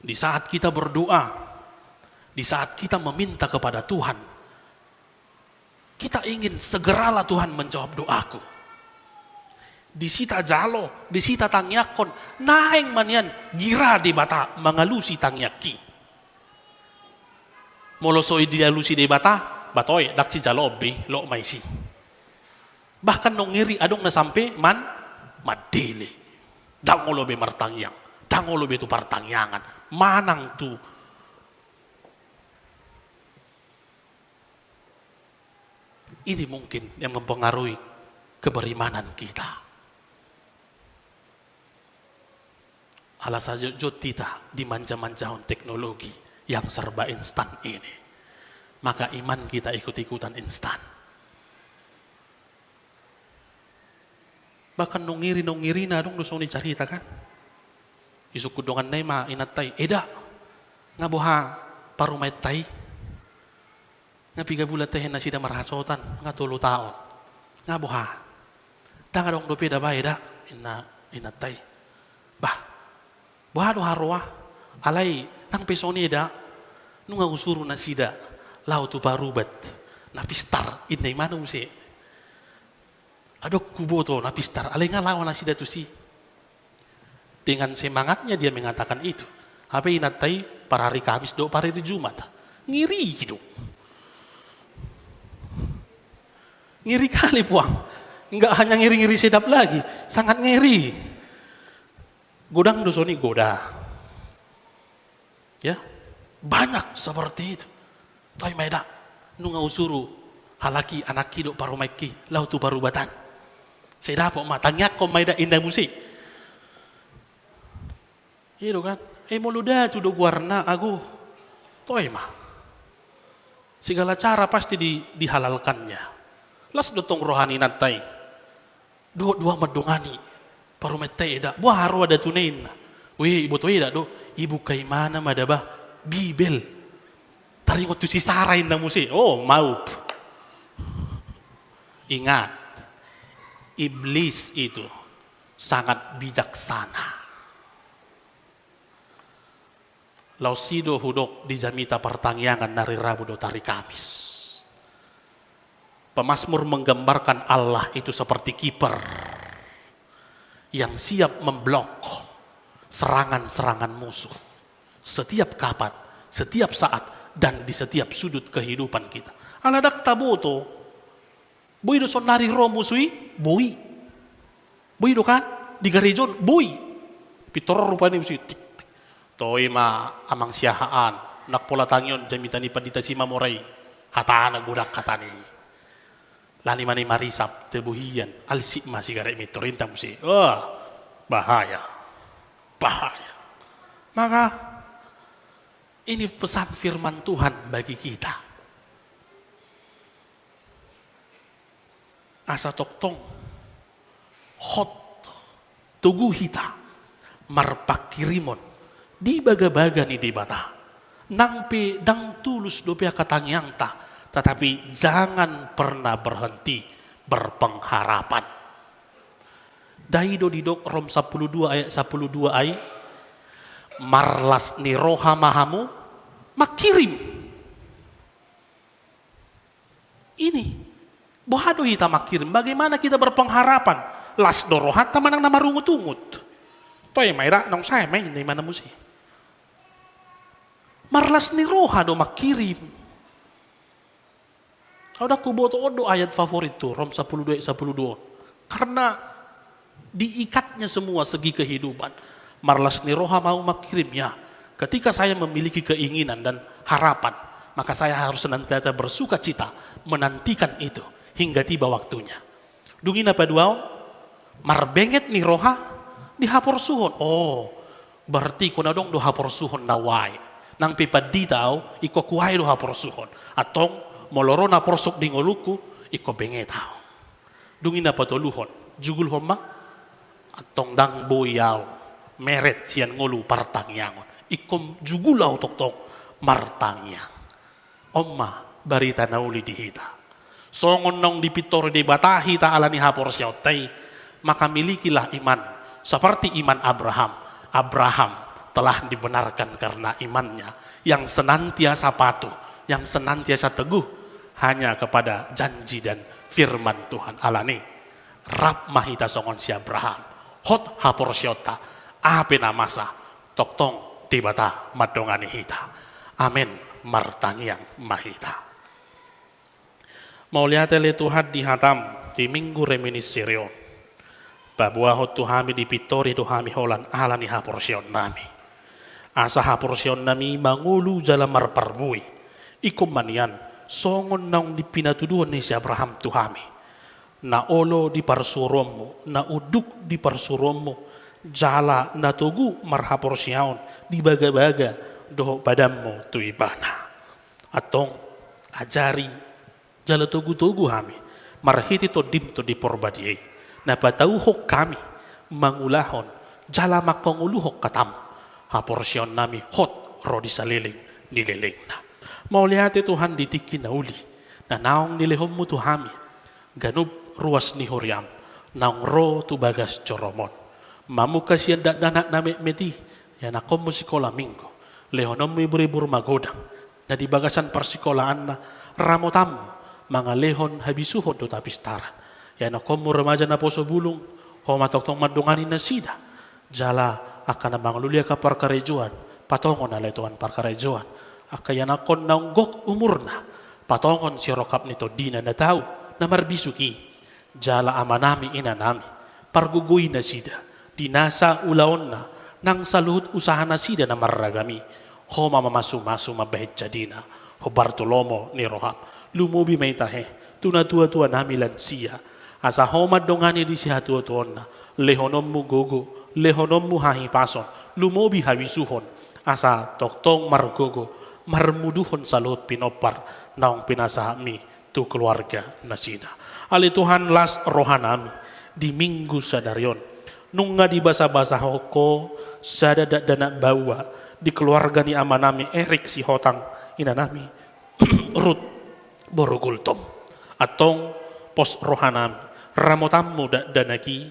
E: Di saat kita berdoa, di saat kita meminta kepada Tuhan, kita ingin segeralah Tuhan menjawab doaku. Disita jalo, disita tangyakon, naeng manian gira di bata mengalusi tangyaki. Molosoi dia lusi di bata, batoy daksi jalobi lo maisi. Bahkan nong ngiri adong na sampai madele. Dangolobe martangyang, dangolobe tu partangyangan, manang tu. Ini mungkin yang mempengaruhi keberimanan kita. Alasan jod kita dimanja-manjahun teknologi yang serba instan ini, maka iman kita ikut-ikutan instan. Bahkan nungiri na dong dusong dicarita kan, isuk kudongan na ma inatay eda nga buha parumay tay nga pigabulat tayo na sida marahasotan nga 3 taon nga buha tanga dong dope da ba eda inatay bah buha do harwa alay nang pesoni eda nung nga usuro na sida lao tu parubat napistar inay manong si adok kubo to napistar alay nga lawan na sida tu si. Dengan semangatnya dia mengatakan itu. Apa inatay para hari Kamis do para hari Jumat. Ngiri gitu. Ngiri kali puang. Enggak hanya ngiri-ngiri sedap lagi, sangat ngiri. Godang dosoni goda. Ya. Banyak seperti itu. Toy meda nunga usuru halaki anaki do parumaiki lau tu parubatan. Saya dapat matanya kau meda indah musik. Itu kan, moluda tu do guarna agu, toy mah. Segala cara pasti dihalalkannya. Las dotong rohani natai, dua madongani, paru metai eda, buah haru ada tunain. Wih ibu tu eda do, ibu kaimana madabah Bibel. Taringot tu si Sarai na musi, oh mau. Ingat, iblis itu sangat bijaksana. Lausido hudok di jamita pertangyangan dari Rabu do tari Kamis. Pemazmur menggambarkan Allah itu seperti kiper yang siap memblok serangan-serangan musuh setiap kapan, setiap saat, dan di setiap sudut kehidupan kita. Aladak taboto, bui do sonari ro musui, bui do kan di garejon, bui pitor rupanya musui. Toi ma amang siahaan nak pola tangyon jamitani padita sima morai hatana gudak katani lani mani marisap tebuhian alsik masih garek mitorinta musi. Bahaya maka ini pesan firman Tuhan bagi kita. Asa toktong hot tugu hita marpak kirimon di baga-baga ni di bata nangpe dang tulus dopia katangyang ta, tetapi jangan pernah berhenti berpengharapan. Daido didok Rom 12 ayat 12 ayat marlas ni roha mahamu makirim. Ini bohado kita makirim. Bagaimana kita berpengharapan? Las dorohat tamanang nama rungut-ungut. Toy maira nong saya main di mana musi. Marlas ni roha do makirim. Ada kuboto odo ayat favorit tuh Rom 12 karena diikatnya semua segi kehidupan. Marlas ni roha mau makirim ya. Ketika saya memiliki keinginan dan harapan, maka saya harus senantiasa bersuka cita menantikan itu hingga tiba waktunya. Dungin apa dua? Marbenget ni roha dihapor suhon. Berarti kuna dong do hapor suhon nawai. Nang pipadi tau iko kuai do hapor suhon. Atong moloro na porsok di ngoluku iko benget tau. Dungin apa to luhon? Jugul homa atong dang boyaw meret sian ngolu partangyangon. Iko jugulau tok martangyang. Omma barita nauli dihita. Songon nong dipitor di batahi ta alani hapor siautai, maka milikilah iman seperti iman Abraham. Abraham telah dibenarkan karena imannya yang senantiasa patuh, yang senantiasa teguh hanya kepada janji dan firman Tuhan alani. Rap mahita songon si Abraham, hot hapor siota, ape namasa, toktong tibata madongani hita. Amin martangyang mahita. Mau lihat le Tuhan dihatam di minggu reminis Sirion. Babuahot tuhami di pitori tuhami holan alani haporsion nami. Asa haporsion nami mangulu jalan marparbui. Ikum manian songon naung di pinatuduhan ni si Abraham tuhami. Na olo di parsuromu, na uduk di parsuromu, jala na tugu marhaporsion di baga-baga doh padamu tu ibana. Atong ajari jala tugu-tugu hami marhiti to dim to di porbadiye na patauhok kami mangulahon jala makpanguluhok katam haporsyon nami hot rodi saliling nililing na mau lihat Tuhan ditiki na uli na naong nilihom mo tu hami ganub ruas ni horiam naong ro tu bagas coromon mamukas yan danak nami meti yan akom mo sikola minggo lehonom mo iburibur magodang na di bagasan persikolaan na ramotam mga lehon habisuhod do tapistara. Yan ako mo remaja na po sa bulong, o matoktong madunganin na sida. Jala, akan na mga lulia ka parkarejuan, patongon na letuan parkarejuan. Akayan ako naunggok umur na, patongon si rokap nito di na tao, na marbisuki. Jala ama nami ina nami, parguguy na sida, dinasa ulaon na, nang saluhut usaha na sida na marragami. Ho mamamasu-masu mabahit jadina, ho Bartolomo ni Roham. Lumubi may tahe, tunatua-tua nami lansia. Asa homad dongani di si hatuatuon na, lehonom mu gogo, lehonom mu hahipason, lumubi hawisuhon. Asa toktong margogo, marmuduhon sa lut pinopar, naong pinasahami tu keluarga na sida. Ali Tuhan las rohanami, di minggu sadaryon. Nung nga di basa-basa hoko, sada dana bawa, di keluarga ni amanami Erik si hotang inanami Ruth Borogultom atong pos rohanami ramotammu danaki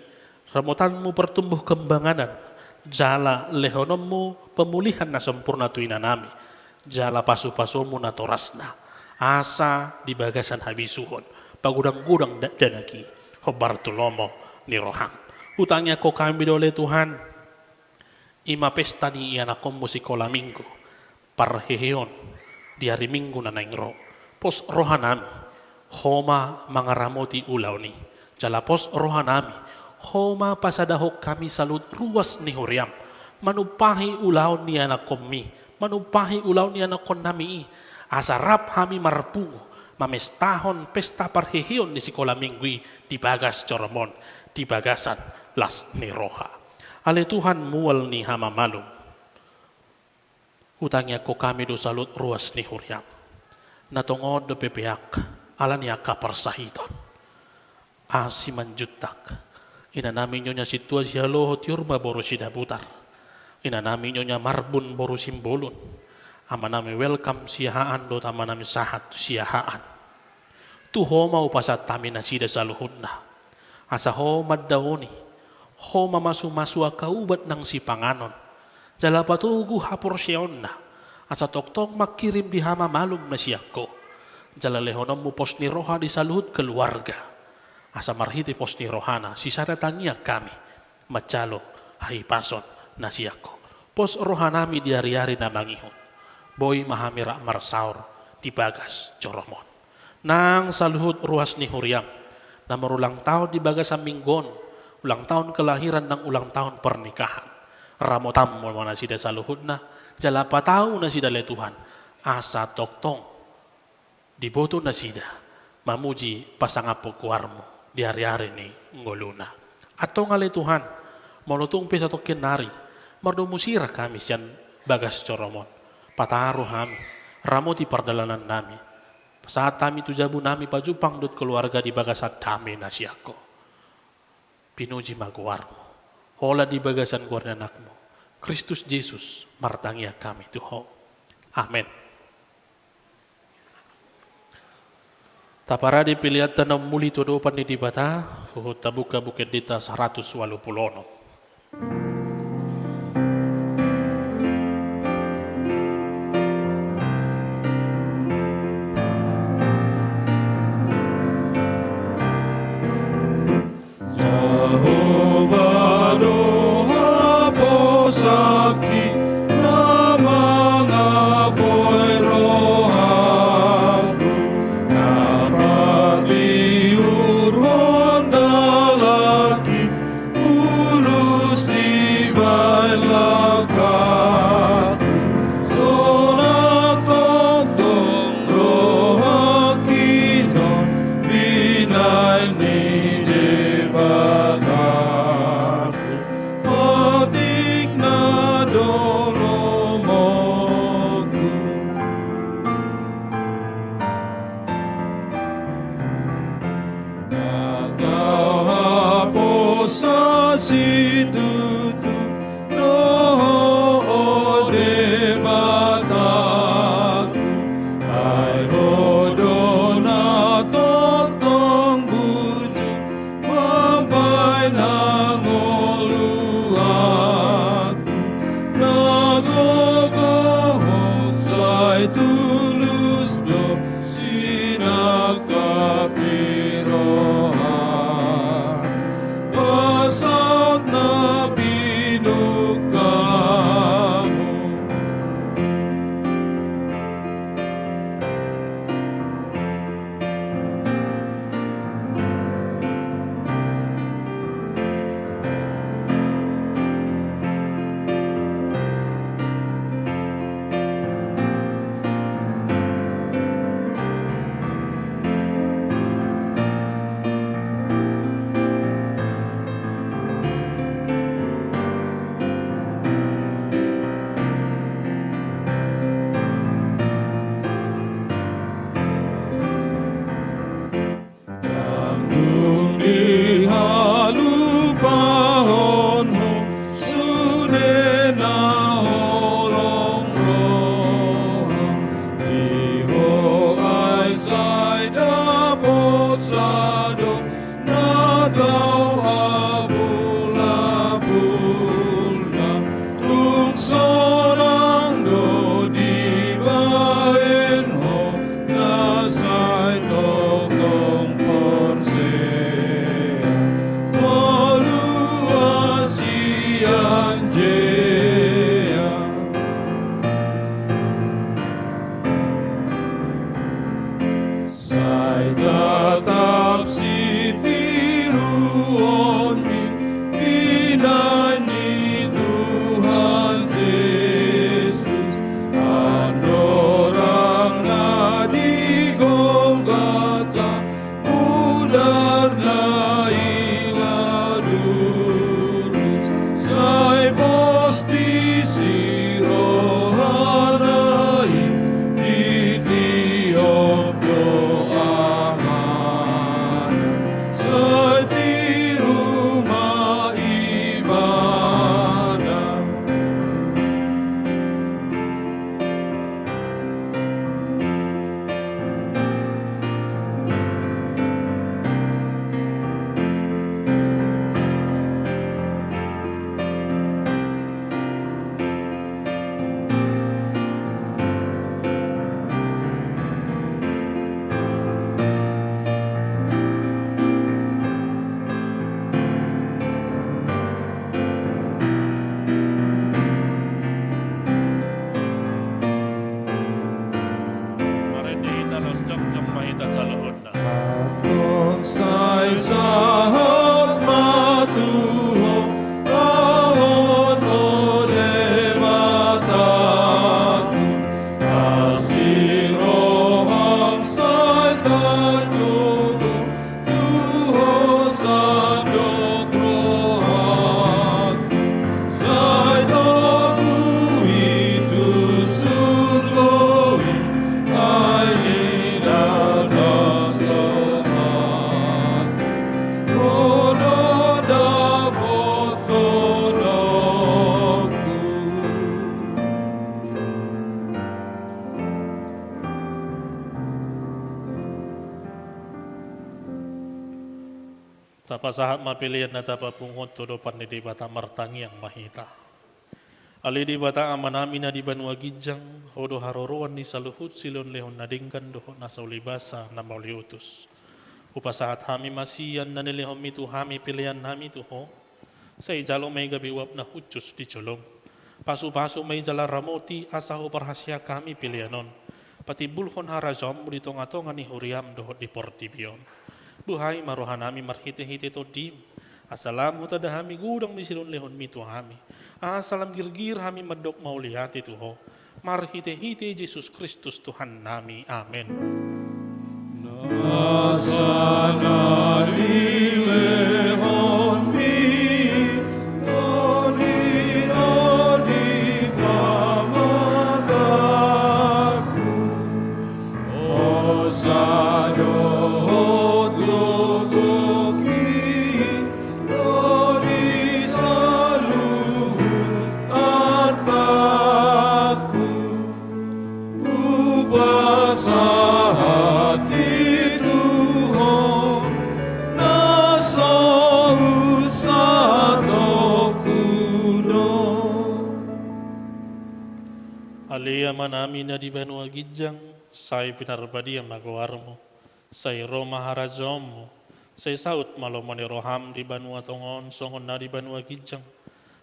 E: Ramutanmu pertumbuh kembanganan, jala lehonommu pemulihan na sempurna tu inanami, jala pasu-pasumu na torasna, asa di bagasan habisuhon, pagudang-gudang danaki, hobartulomo ni roham. Utangnya ko kami dole Tuhan, ima pesta ni ianakom musikola minggu, parheheon, di hari minggu na naingro, pos rohanami, homa mangaramoti ulaw ni, jala pos rohanami, homa pasadahok kami salut ruas ni huriam, manupahi ulaw ni anak komi, manupahi ulaw ni anak kon nami, asarap kami marpungo, mamestahon pesta parhehion ni sikola minggu di bagas coromon, di bagasan las ni roha. Ale Tuhan mual ni hama malum, utangnya ko kami do salut ruas ni huriam, natongod do pepeak, ala niya kaparsahiton, asiman jutak, ina namin nyonya situasi halo tiurma boru sida putar. Ina namin nyonya marbun boru simbolun. Ama nami welcome siahaan do tama nami sahat siahaan. Tuho mau pasat tami nasida saluhudna. Asa ho maddaoni. Ho mamasu-masu akaubat nang si panganon. Jala patugu hapor sionna. Asa tok-tok makirim di hama malum na siyako. Jala lehonom mu pos ni roha di saluhud keluarga. Asa marhiti pos ni rohana, sisara tanya kami, macalo, hahipason, nasiyako. Pos rohanami di hari-hari na mangihon. Boy mahamira marsaur, di bagas, coromon. Nang saluhut ruas ni huriam, na marulang tahun di bagas minggon, ulang tahun kelahiran ng ulang tahun pernikahan. Ramotam mo na sida saluhut na, jala patao na sida le Tuhan, asa toktong, diboto na sida, mamuji pasangapo kuarmo. Di hari-hari ni ngoluna. Atau ngale Tuhan, molotong pesa tokin nari, mardomusira kami siyan bagas coromon, pataruh kami, ramoti pardalanan nami, saat kami tujabu nami pajupang dut keluarga di bagasat kami nasyako, pinuji maguarmo, hola di bagasan guarda anakmu, Kristus Yesus martangia kami Tuhan. Amin. Tapara dipilihan tanam muli todo pani di bata, tabuka bukit dita 180.
D: Jehovah doa posaki na mga boy rohaku na patiurhon dalaki ulus di bailaka sonak togdong rohakinon binay ni debataku patik na dolomoku nakahapos sa situtu no debataku ay hodo na totong burju mabay nangoluaku nagogohong sa'y tulus do sinagkapirohan pasaut na
E: Tapa sahat mapilihan na tapa pungot todopan ni dibata martangi yang mahita. Ali dibata amanami na di Banua Gijang, hodo haroroan ni saluhut silon lehon nadingkan doho na saulibasa na mauliutus. Upasahat hami masiyan na nilehon mitu hami pilihan nami tuho, sa ijalo may gabiwap na hucus di colong. Pasu-pasu may jala ramoti asaho parhasya kami pilihanon. Pati bulhon harajom dito nga to nga ni huriam doho di Portibion. Buhay marohanami marhite-hite to dim. Asalam hutada hami gudang di silon lehon mitu hami. Asalam girgir hami madok maulihati tuho. Marhite-hite Jesus Kristus Tuhan nami. Amen.
D: Nasana lehon mi, rodi pamataku. Osado
E: Aliyama namin na di Banua Gijang, say pinarbadi ang magawarmo, say Roma harazom mo, say saut malomani roham di Banua Tongon, songon na di Banua Gijang,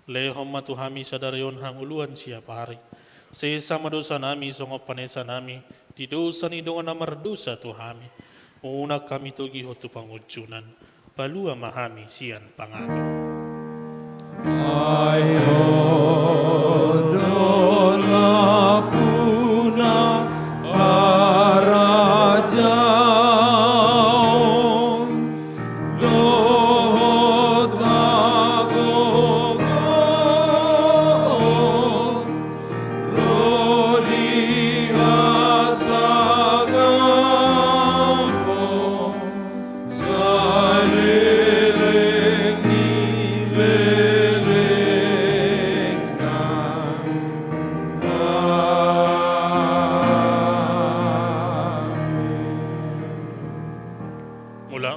E: lehom matuhami sa darayon hanguluan siya pari, say sama dosa nami songop panesa nami, di dosa ni dongan na mardusa tuhami, una kami togi hotu pangudsunan, palua mahami siyan pangano.
D: Ayodona puna arajaon lohot agogon rodi hasagampo saleleng nileleng.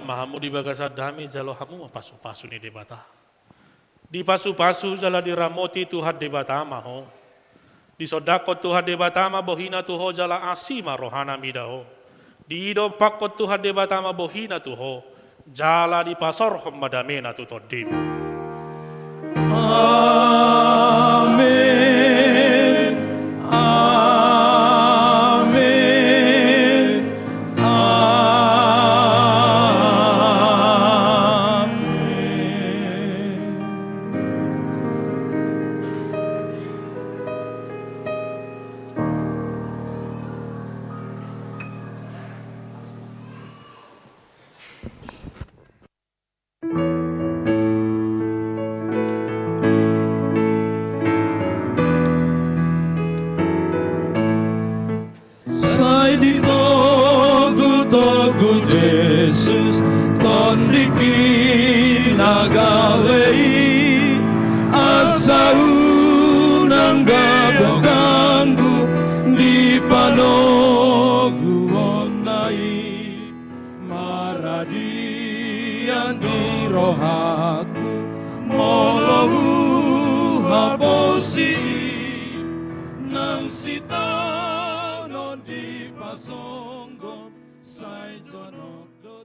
E: Mahamu di bagasa dami jalo hamu pasu-pasu ni debata. Di pasu-pasu jala di ramoti Tuhan debata maho. Di sodako Tuhan debata ma bohina tuho jala asima rohana midaho. Di ido pakot Tuhan debata ma bohina tuho jala di pasor madamena tutodim.
D: Amin. Amin. Sai di togu Jesus tondiki nagalei asau nangga ganggu di panogu onai maradian di rohaku mologu habosi nang sita di pasonggo sai jonok do